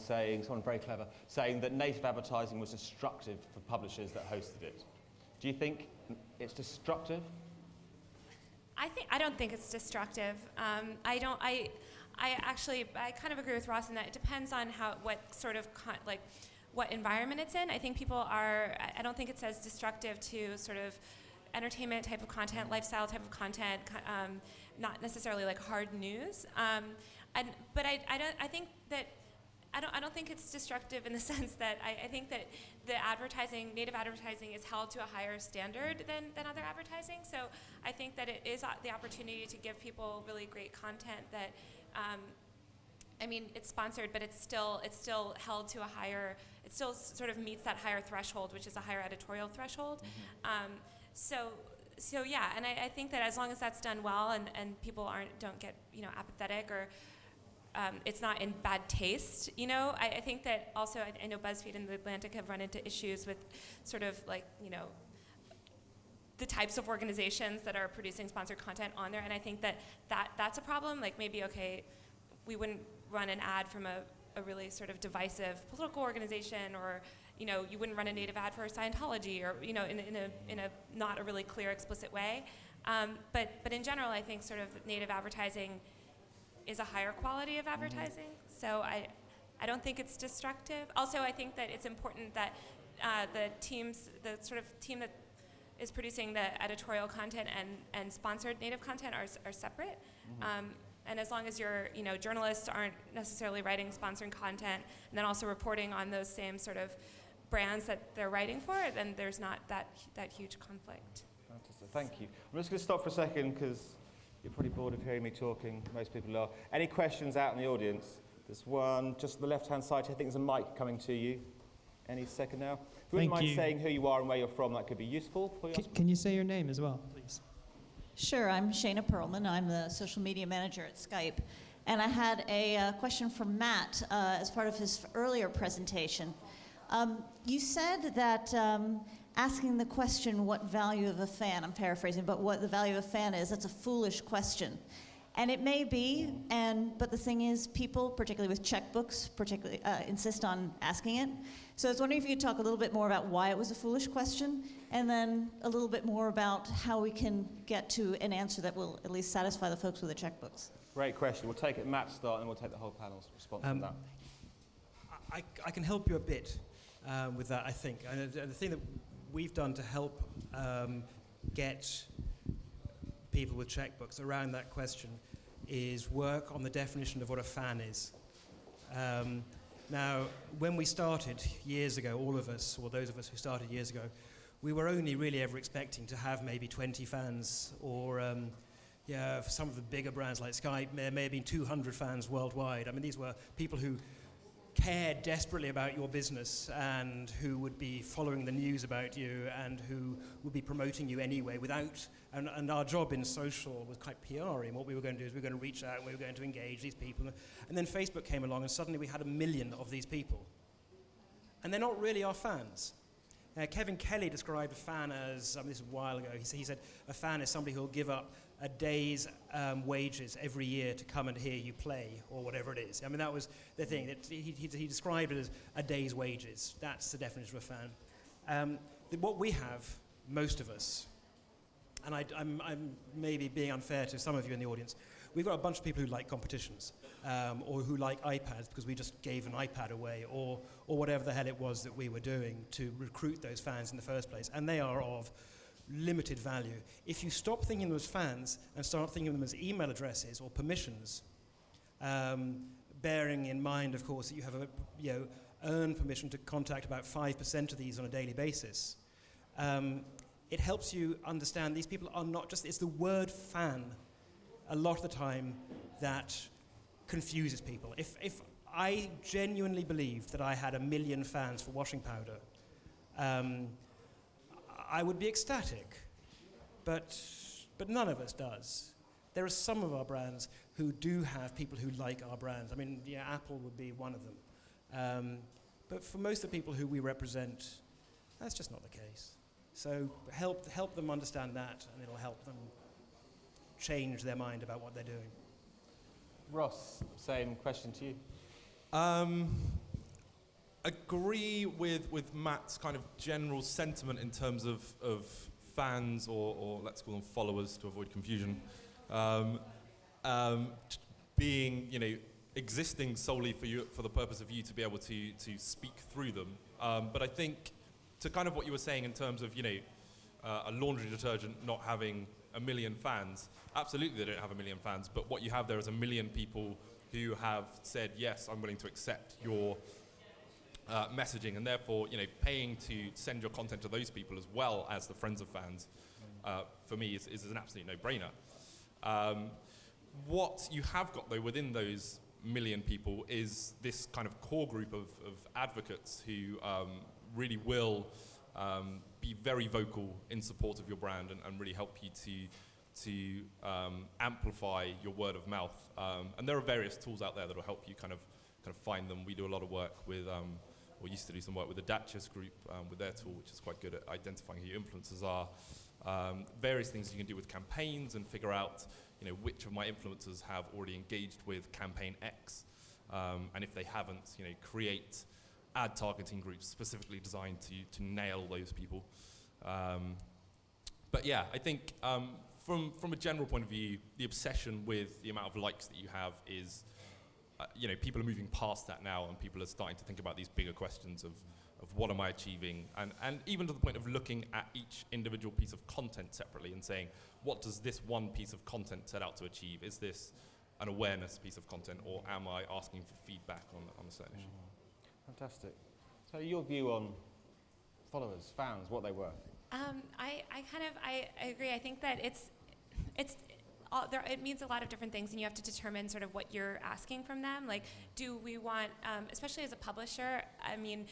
very clever, saying that native advertising was destructive for publishers that hosted it. Do you think it's destructive? I don't think it's destructive. I kind of agree with Ross in that it depends on what sort of what environment it's in. I think I don't think it's as destructive to sort of entertainment type of content, lifestyle type of content, not necessarily like hard news. But I don't think it's destructive in the sense that I think that native advertising is held to a higher standard than other advertising. So I think that it is the opportunity to give people really great content that, it's sponsored, but it's still held to a higher, it still sort of meets that higher threshold, which is a higher editorial threshold. Mm-hmm. So yeah, and I think that as long as that's done well and people don't get apathetic or it's not in bad taste, I think that also I know BuzzFeed and The Atlantic have run into issues with sort of the types of organizations that are producing sponsored content on there, and I think that's a problem. Like maybe we wouldn't run an ad from a really sort of divisive political organization, or you wouldn't run a native ad for Scientology, or in a not a really clear, explicit way. But in general, I think sort of native advertising is a higher quality of advertising. Mm-hmm. So I don't think it's destructive. Also, I think that it's important that the sort of team that is producing the editorial content and sponsored native content are separate. Mm-hmm. And as long as your journalists aren't necessarily writing sponsored content and then also reporting on those same sort of brands that they're writing for, then there's not that huge conflict. Fantastic. Thank you. I'm just going to stop for a second because you're probably bored of hearing me talking. Most people are. Any questions out in the audience? There's one just on the left-hand side. I think there's a mic coming to you. Any second now? If you wouldn't mind saying who you are and where you're from, that could be useful for you. Can you say your name as well, please? Sure, I'm Shayna Perlman. I'm the social media manager at Skype. And I had a question from Matt as part of his earlier presentation. You said that asking the question, what value of a fan, I'm paraphrasing, but what the value of a fan is, that's a foolish question. And it may be, but the thing is, people, particularly with checkbooks, insist on asking it. So I was wondering if you could talk a little bit more about why it was a foolish question, and then a little bit more about how we can get to an answer that will at least satisfy the folks with the checkbooks. Great question. We'll take it Matt's start, and we'll take the whole panel's response to that. I can help you a bit with that, I think. And the thing that we've done to help get people with checkbooks around that question is work on the definition of what a fan is. Now, when we started years ago, all of us, or those of us who started years ago, we were only really ever expecting to have maybe 20 fans, or for some of the bigger brands like Skype, there may have been 200 fans worldwide. I mean, these were people who cared desperately about your business and who would be following the news about you and who would be promoting you anyway and our job in social was quite PR-y, and what we were going to do is we were going to reach out and we were going to engage these people. And then Facebook came along and suddenly we had 1 million of these people. And they're not really our fans. Kevin Kelly described a fan as, this was a while ago, he said a fan is somebody who will give up a day's wages every year to come and hear you play, or whatever it is. I mean, that was the thing. He described it as a day's wages. That's the definition of a fan. What we have, most of us, and I'm maybe being unfair to some of you in the audience, we've got a bunch of people who like competitions, or who like iPads because we just gave an iPad away, or whatever the hell it was that we were doing to recruit those fans in the first place. And they are of limited value. If you stop thinking of them as fans and start thinking of them as email addresses or permissions, bearing in mind, of course, that you have earn permission to contact about 5% of these on a daily basis, it helps you understand these people are not just, it's the word fan a lot of the time that confuses people. If I genuinely believed that I had 1 million fans for washing powder, I would be ecstatic, but none of us does. There are some of our brands who do have people who like our brands. I mean, Apple would be one of them. But for most of the people who we represent, that's just not the case. So help them understand that, and it'll help them change their mind about what they're doing. Ross, same question to you. Agree with Matt's kind of general sentiment in terms of fans or let's call them followers to avoid confusion, being, you know, existing solely for the purpose of you to be able to speak through them. But I think to kind of what you were saying in terms of, you know, a laundry detergent not having 1 million fans, absolutely they don't have 1 million fans, but what you have there is 1 million people who have said, yes, I'm willing to accept your messaging, and therefore, you know, paying to send your content to those people as well as the friends of fans, for me is an absolute no-brainer. What you have got though within those 1 million people is this kind of core group of advocates who really will be very vocal in support of your brand and really help you to amplify your word of mouth. And there are various tools out there that will help you kind of find them. We do a lot of work with, or used to do some work with the Datchas group with their tool, which is quite good at identifying who your influencers are. Various things you can do with campaigns and figure out, you know, which of my influencers have already engaged with campaign X, and if they haven't, you know, create ad targeting groups specifically designed to nail those people. But yeah, I think from a general point of view, the obsession with the amount of likes that you have is, you know, people are moving past that now, and people are starting to think about these bigger questions of what am I achieving, and even to the point of looking at each individual piece of content separately and saying, what does this one piece of content set out to achieve? Is this an awareness piece of content, or am I asking for feedback on a certain issue? Fantastic. So your view on followers, fans, what they were? I agree. I think that it means a lot of different things, and you have to determine sort of what you're asking from them. Like, do we want, especially as a publisher, I mean,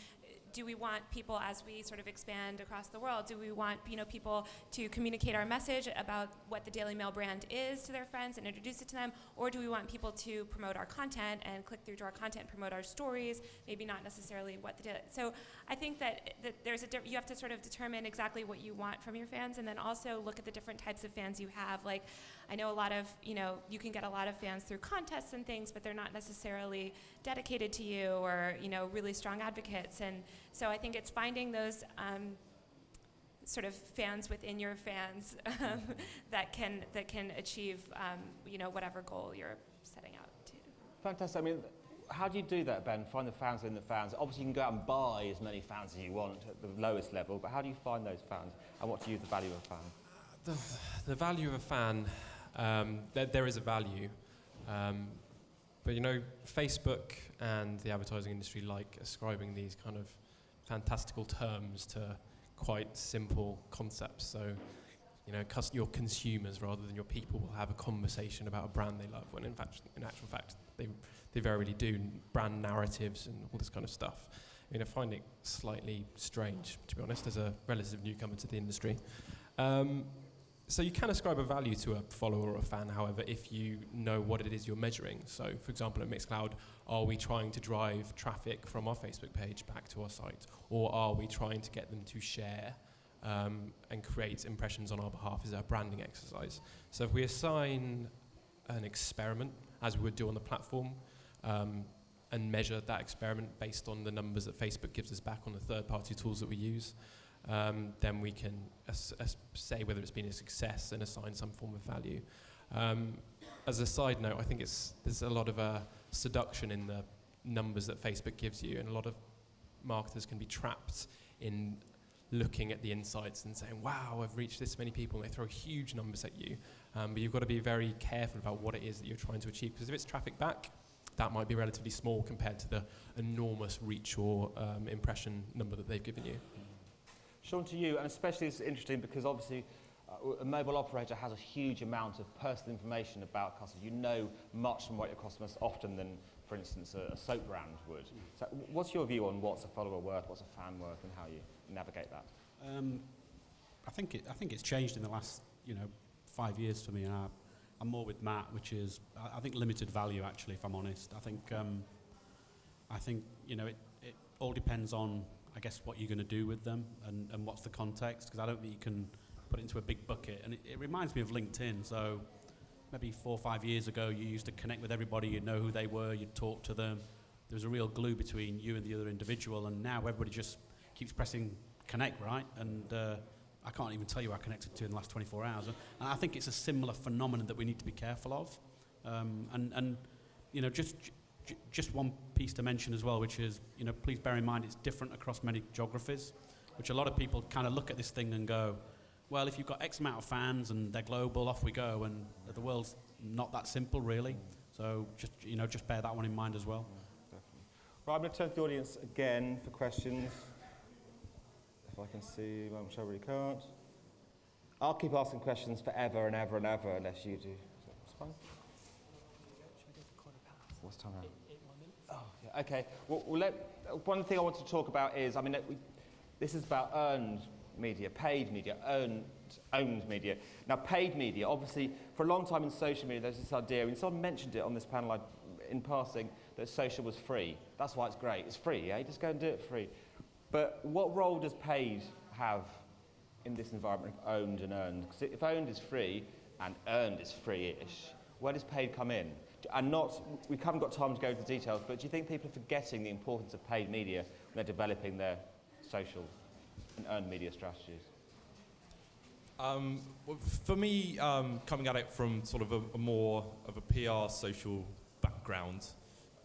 do we want people, as we sort of expand across the world, do we want, you know, people to communicate our message about what the Daily Mail brand is to their friends and introduce it to them, or do we want people to promote our content and click through to our content, promote our stories, maybe not necessarily what the so I think that there's you have to sort of determine exactly what you want from your fans, and then also look at the different types of fans you have. Like, I know a lot of, you know, you can get a lot of fans through contests and things, but they're not necessarily dedicated to you or, you know, really strong advocates. And so I think it's finding those sort of fans within your fans that can achieve, you know, whatever goal you're setting out to. Fantastic. I mean, how do you do that, Ben? Find the fans within the fans. Obviously, you can go out and buy as many fans as you want at the lowest level, but how do you find those fans, and what do you use the value of a fan? The value of a fan, there is a value. But, you know, Facebook and the advertising industry like ascribing these kind of fantastical terms to quite simple concepts. So, you know, your consumers rather than your people will have a conversation about a brand they love, when in actual fact, they very really do. Brand narratives and all this kind of stuff. I mean, I find it slightly strange, to be honest, as a relative newcomer to the industry. So you can ascribe a value to a follower or a fan, however, if you know what it is you're measuring. So, for example, at Mixcloud, are we trying to drive traffic from our Facebook page back to our site? Or are we trying to get them to share and create impressions on our behalf? Is that a branding exercise? So if we assign an experiment, as we would do on the platform, and measure that experiment based on the numbers that Facebook gives us back on the third-party tools that we use, then we can say whether it's been a success and assign some form of value. As a side note, I think there's a lot of seduction in the numbers that Facebook gives you, and a lot of marketers can be trapped in looking at the insights and saying, wow, I've reached this many people, and they throw huge numbers at you. But you've got to be very careful about what it is that you're trying to achieve, because if it's traffic back, that might be relatively small compared to the enormous reach or impression number that they've given you. Sean, to you, and especially it's interesting because obviously a mobile operator has a huge amount of personal information about customers. You know much more about your customers often than, for instance, a soap brand would. So what's your view on what's a follower worth, what's a fan worth, and how you navigate that? I think it's changed in the last 5 years for me, and I'm more with Matt, which is I think limited value, actually, if I'm honest. I think it all depends on, I guess, what you're going to do with them and what's the context, because I don't think you can put it into a big bucket. And it reminds me of LinkedIn. So maybe 4 or 5 years ago, you used to connect with everybody, you'd know who they were, you'd talk to them. there's a real glue between you and the other individual, and now everybody just keeps pressing connect, right? And I can't even tell you who I connected to in the last 24 hours. And I think it's a similar phenomenon that we need to be careful of. And you know, just one piece to mention as well, which is, you know, please bear in mind it's different across many geographies, which a lot of people kind of look at this thing and go, well, if you've got X amount of fans and they're global, off we go, and the world's not that simple, really. So just, you know, just bear that one in mind as well. Definitely. Right, I'm going to turn to the audience again for questions. If I can see, well, I'm sure I really can't. I'll keep asking questions forever and ever and ever unless you do. That's fine. What's time now? 8 more minutes. Oh, yeah, okay. Well, one thing I want to talk about is, I mean, this is about earned media, paid media, owned media. Now, paid media, obviously, for a long time in social media, there's this idea, and someone mentioned it on this panel in passing, that social was free. That's why it's great. It's free, yeah? Just go and do it free. But what role does paid have in this environment of owned and earned? Because if owned is free and earned is free-ish, where does paid come in? And we haven't got time to go into details, but do you think people are forgetting the importance of paid media when they're developing their social and earned media strategies? For me, coming at it from sort of a more of a PR social background,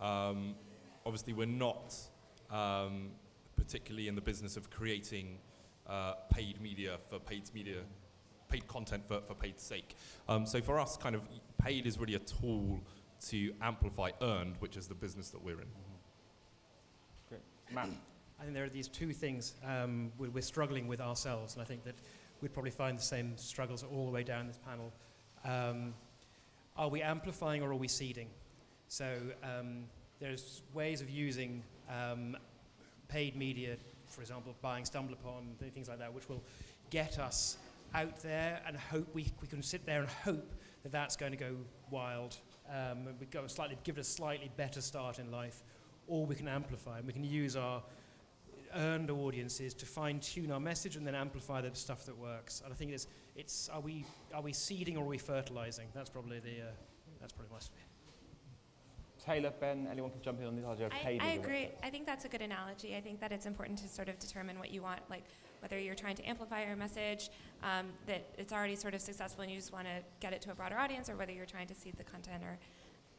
obviously we're not particularly in the business of creating paid media for paid content for paid's sake. So for us, kind of paid is really a tool to amplify earned, which is the business that we're in. Great. Matt? I think there are these two things we're struggling with ourselves, and I think that we'd probably find the same struggles all the way down this panel. Are we amplifying or are we seeding? So there's ways of using paid media, for example, buying StumbleUpon, things like that, which will get us out there and hope we can sit there and hope that that's going to go wild. We give it a slightly better start in life, or we can amplify, and we can use our earned audiences to fine-tune our message and then amplify the stuff that works. And I think it's are we seeding or are we fertilizing? That's probably my. Taylor, Ben, anyone can jump in on the idea of paid? I agree. I think that's a good analogy. I think that it's important to sort of determine what you want, like whether you're trying to amplify your message, that it's already sort of successful and you just want to get it to a broader audience, or whether you're trying to seed the content or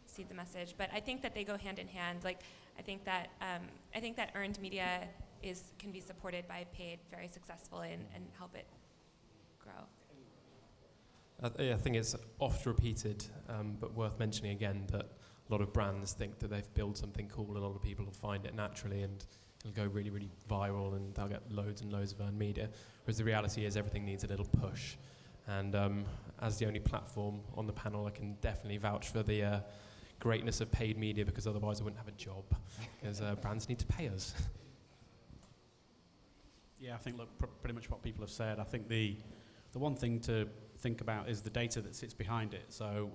seed the message. But I think that they go hand in hand. Like, I think that earned media can be supported by paid very successfully and help it grow. I think it's oft repeated, but worth mentioning again that a lot of brands think that they've built something cool and a lot of people will find it naturally and it'll go really, really viral and they'll get loads and loads of earned media. Whereas the reality is everything needs a little push. And as the only platform on the panel, I can definitely vouch for the greatness of paid media, because otherwise I wouldn't have a job, because brands need to pay us. Yeah, I think, look, pretty much what people have said. I think the one thing to think about is the data that sits behind it. So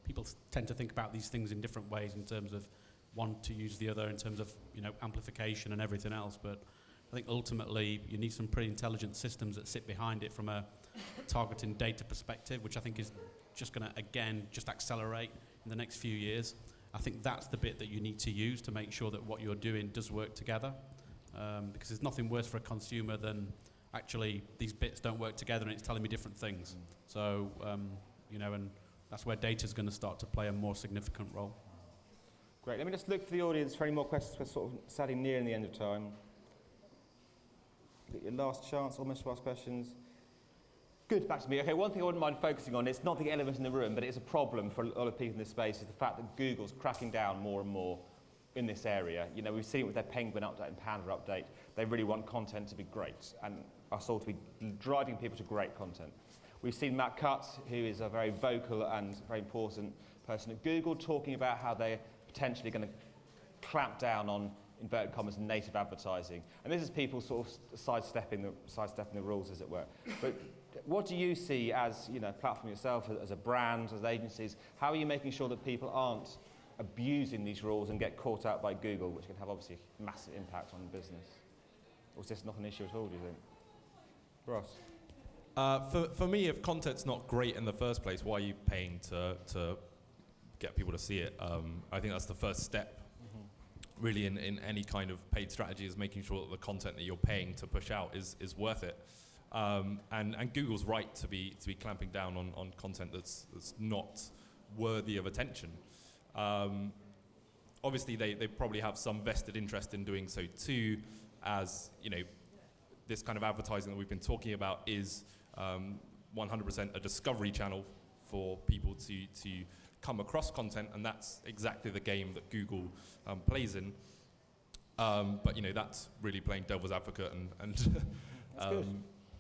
people tend to think about these things in different ways in terms of one to use the other in terms of, you know, amplification and everything else. But I think ultimately you need some pretty intelligent systems that sit behind it from a targeting data perspective, which I think is just going to, again, just accelerate in the next few years. I think that's the bit that you need to use to make sure that what you're doing does work together. Because there's nothing worse for a consumer than actually these bits don't work together and it's telling me different things. So, you know, and that's where data is going to start to play a more significant role. Great. Let me just look for the audience for any more questions. We're sort of standing near the end of time. Get your last chance almost to ask questions. Good, back to me. Okay, one thing I wouldn't mind focusing on, it's not the elephant in the room, but it's a problem for a lot of people in this space, is the fact that Google's cracking down more and more in this area. You know, we've seen it with their Penguin update and Panda update. They really want content to be great and us all to be driving people to great content. We've seen Matt Cutts, who is a very vocal and very important person at Google, talking about how they're potentially going to clamp down on, inverted commas, native advertising. And this is people sort of sidestepping the rules, as it were. But what do you see as, you know, platform yourself, as a brand, as agencies? How are you making sure that people aren't abusing these rules and get caught out by Google, which can have obviously a massive impact on the business? Or is this not an issue at all, do you think? Ross? For me, if content's not great in the first place, why are you paying to get people to see it? I think that's the first step really in any kind of paid strategy is making sure that the content that you're paying to push out is worth it. And Google's right to be clamping down on content that's not worthy of attention. Obviously, they probably have some vested interest in doing so too, as this kind of advertising that we've been talking about is 100% a discovery channel for people to come across content, and that's exactly the game that Google plays in. But that's really playing devil's advocate and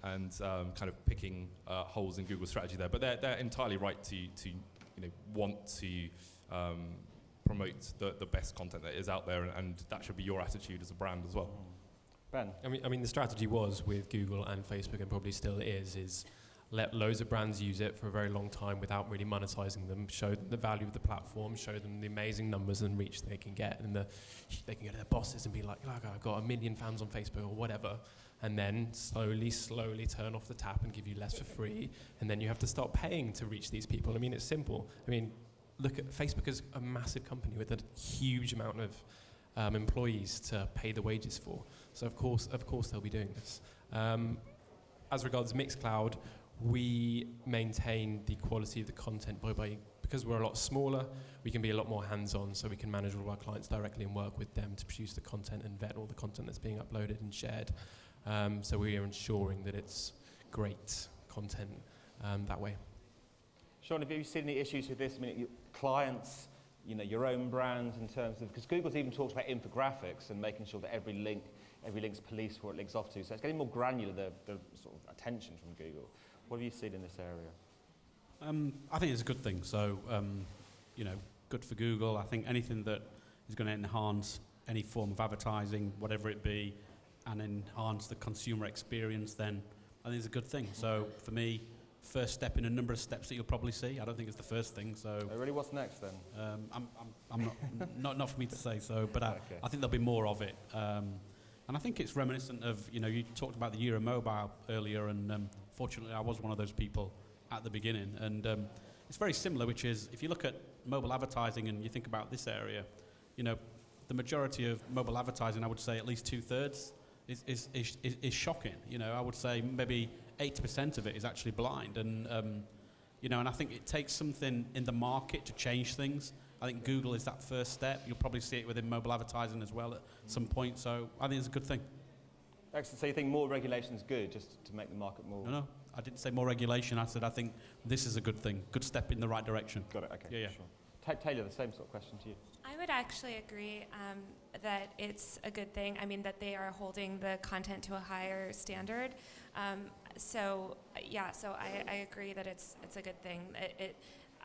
kind of picking holes in Google's strategy there. But they're entirely right to want to promote the best content that is out there, and that should be your attitude as a brand as well. Ben? I mean, the strategy was with Google and Facebook, and probably still is let loads of brands use it for a very long time without really monetizing them, show them the value of the platform, show them the amazing numbers and reach they can get, and they can go to their bosses and be like, I've got 1 million fans on Facebook or whatever, and then slowly turn off the tap and give you less for free, and then you have to start paying to reach these people. I mean, it's simple. I mean, look at Facebook as a massive company with a huge amount of employees to pay the wages for. So of course they'll be doing this. As regards Mixcloud, we maintain the quality of the content by because we're a lot smaller, we can be a lot more hands-on, so we can manage all of our clients directly and work with them to produce the content and vet all the content that's being uploaded and shared. So we are ensuring that it's great content that way. Sean, have you seen any issues with this? I mean, clients, your own brand in terms of, because Google's even talked about infographics and making sure that every link's policed where it links off to. So it's getting more granular, the sort of attention from Google. What have you seen in this area? I think it's a good thing. So, good for Google. I think anything that is going to enhance any form of advertising, whatever it be, and enhance the consumer experience, then I think it's a good thing. So for me, first step in a number of steps that you'll probably see. I don't think it's the first thing. So really, what's next then? I'm not for me to say so, but I think there'll be more of it. And I think it's reminiscent of, you talked about the year of mobile earlier, and fortunately I was one of those people at the beginning. And it's very similar, which is, if you look at mobile advertising and you think about this area, the majority of mobile advertising, I would say at least 2/3, is shocking. I would say maybe 80% of it is actually blind. And, and I think it takes something in the market to change things. I think Google is that first step. You'll probably see it within mobile advertising as well at some point. So I think it's a good thing. Excellent. So you think more regulation is good, just to make the market more... No, I didn't say more regulation. I said I think this is a good thing. Good step in the right direction. Got it, okay. Yeah. Sure. Taylor, the same sort of question to you. I would actually agree that it's a good thing. I mean, that they are holding the content to a higher standard. So I agree that it's a good thing.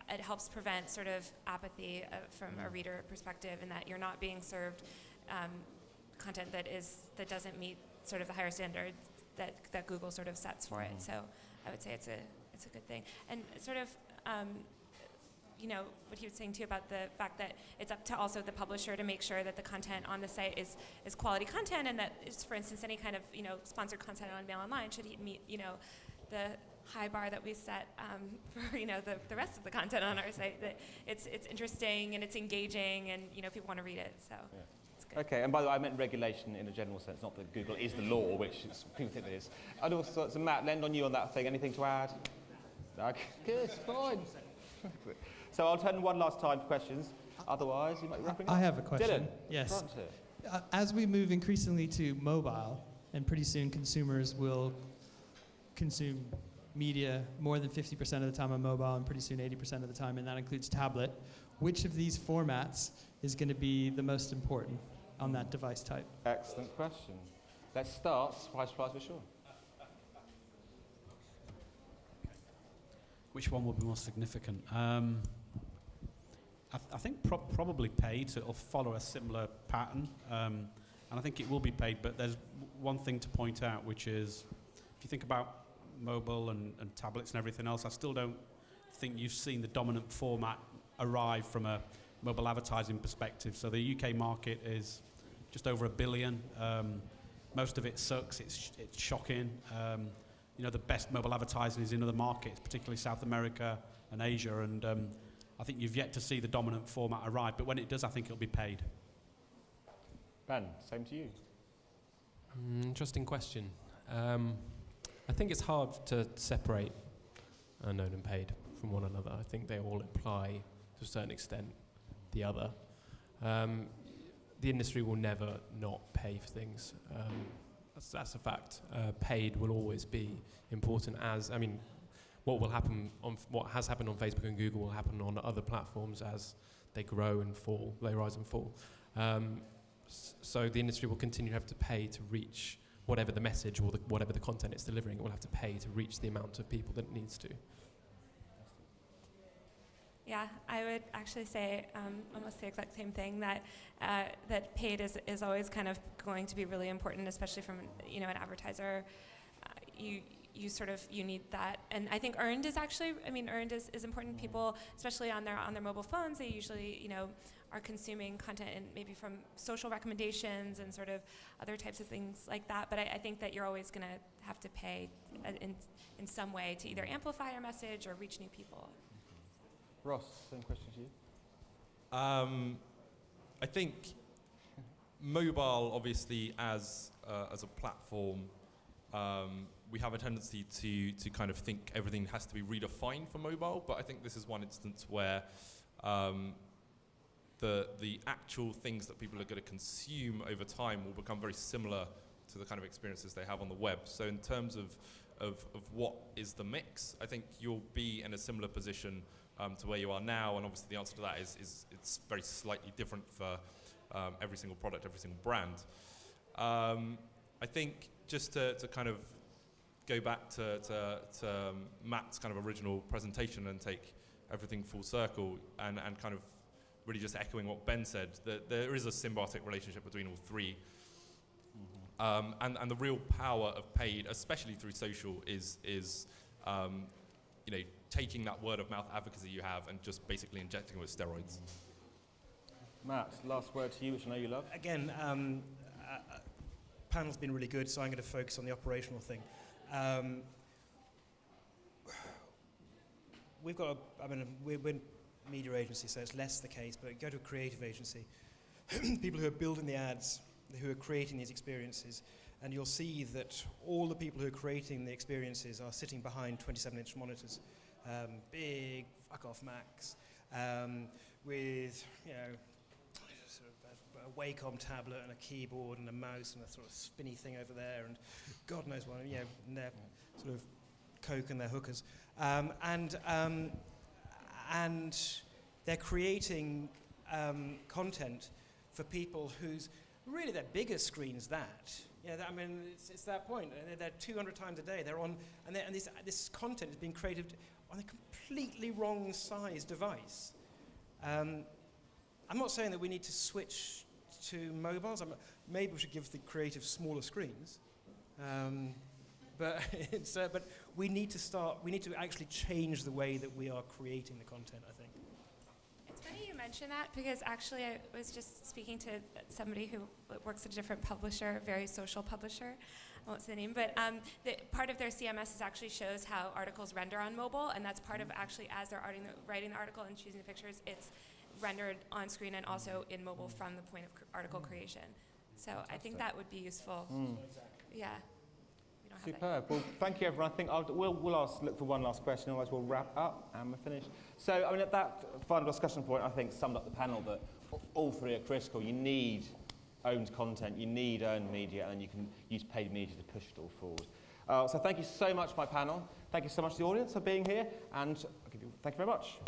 It helps prevent sort of apathy from a reader perspective, and that you're not being served content that doesn't meet sort of the higher standard that Google sort of sets for it. So I would say it's a good thing. And sort of what he was saying too about the fact that it's up to also the publisher to make sure that the content on the site is quality content, and that is, for instance, any kind of sponsored content on Mail Online should meet the high bar that we set for the rest of the content on our site, that it's interesting and it's engaging, and people want to read it. So it's good. Okay, and by the way, I meant regulation in a general sense, not that Google is the law, which people think it is. I'd also, so Matt, lend on you on that thing. Anything to add? Okay, good, fine. So I'll turn one last time for questions. Otherwise, you might be wrapping up. I have a question. Dylan, yes. front here. As we move increasingly to mobile, and pretty soon consumers will consume media more than 50% of the time on mobile, and pretty soon 80% of the time, and that includes tablet, which of these formats is going to be the most important on that device type? Excellent question. Let's start, surprise, with Sean. Which one will be more significant? I think probably paid, so it'll follow a similar pattern. And I think it will be paid, but there's one thing to point out, which is, if you think about mobile and tablets and everything else, I still don't think you've seen the dominant format arrive from a mobile advertising perspective. So the UK market is just over 1 billion. Most of it sucks, it's shocking. The best mobile advertising is in other markets, particularly South America and Asia, and I think you've yet to see the dominant format arrive, but when it does, I think it'll be paid. Ben, same to you. Interesting question. I think it's hard to separate unknown and paid from one another. I think they all imply, to a certain extent, the other. The industry will never not pay for things. That's a fact. Paid will always be important. What has happened on Facebook and Google will happen on other platforms as they grow and fall, they rise and fall. So the industry will continue to have to pay to reach whatever the message or whatever the content it's delivering. It will have to pay to reach the amount of people that it needs to. Yeah, I would actually say almost the exact same thing, that that paid is always kind of going to be really important, especially from an advertiser. You need that, and I think earned is actually. Earned is important. People, especially on their mobile phones, they usually are consuming content and maybe from social recommendations and sort of other types of things like that. But I think that you're always going to have to pay in some way to either amplify your message or reach new people. Ross, same question to you. I think mobile, obviously, as a platform, we have a tendency to kind of think everything has to be redefined for mobile, but I think this is one instance where the actual things that people are going to consume over time will become very similar to the kind of experiences they have on the web. So in terms of what is the mix, I think you'll be in a similar position to where you are now, and obviously the answer to that is it's very slightly different for every single product, every single brand. I think just to kind of go back to Matt's kind of original presentation and take everything full circle and kind of really just echoing what Ben said, that there is a symbiotic relationship between all three. And the real power of paid, especially through social, is taking that word of mouth advocacy you have and just basically injecting it with steroids. Matt, last word to you, which I know you love. Again, panel's been really good, so I'm going to focus on the operational thing. We're a media agency, so it's less the case, but go to a creative agency. People who are building the ads, who are creating these experiences, and you'll see that all the people who are creating the experiences are sitting behind 27-inch monitors, big fuck-off Macs, with sort of a Wacom tablet and a keyboard and a mouse and a sort of spinny thing over there, and God knows what, and they're sort of coke and their hookers, and they're creating content for people whose really their biggest screen's that. It's that point. They're 200 times a day. They're on, and this content is being created on a completely wrong size device. I'm not saying that we need to switch to mobiles. Maybe we should give the creative smaller screens. But we need to actually change the way that we are creating the content, I think. It's funny you mention that, because actually I was just speaking to somebody who works at a different publisher, a very social publisher. I won't say the name, but part of their CMS actually shows how articles render on mobile, and that's part of actually as they're writing the article and choosing the pictures, it's rendered on screen and also in mobile from the point of article creation. So I think that would be useful. Yeah. Superb. Well, thank you, everyone. I think we'll look for one last question, otherwise we'll wrap up and we're finished. So, at that final discussion point, I think summed up the panel that all three are critical. You need owned content, you need earned media, and you can use paid media to push it all forward. So thank you so much, my panel. Thank you so much to the audience for being here, and thank you very much.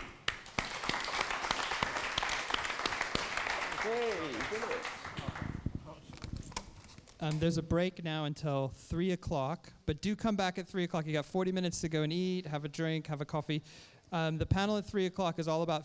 There's a break now until 3 o'clock, but do come back at 3 o'clock. You got 40 minutes to go and eat, have a drink, have a coffee. The panel at 3 o'clock is all about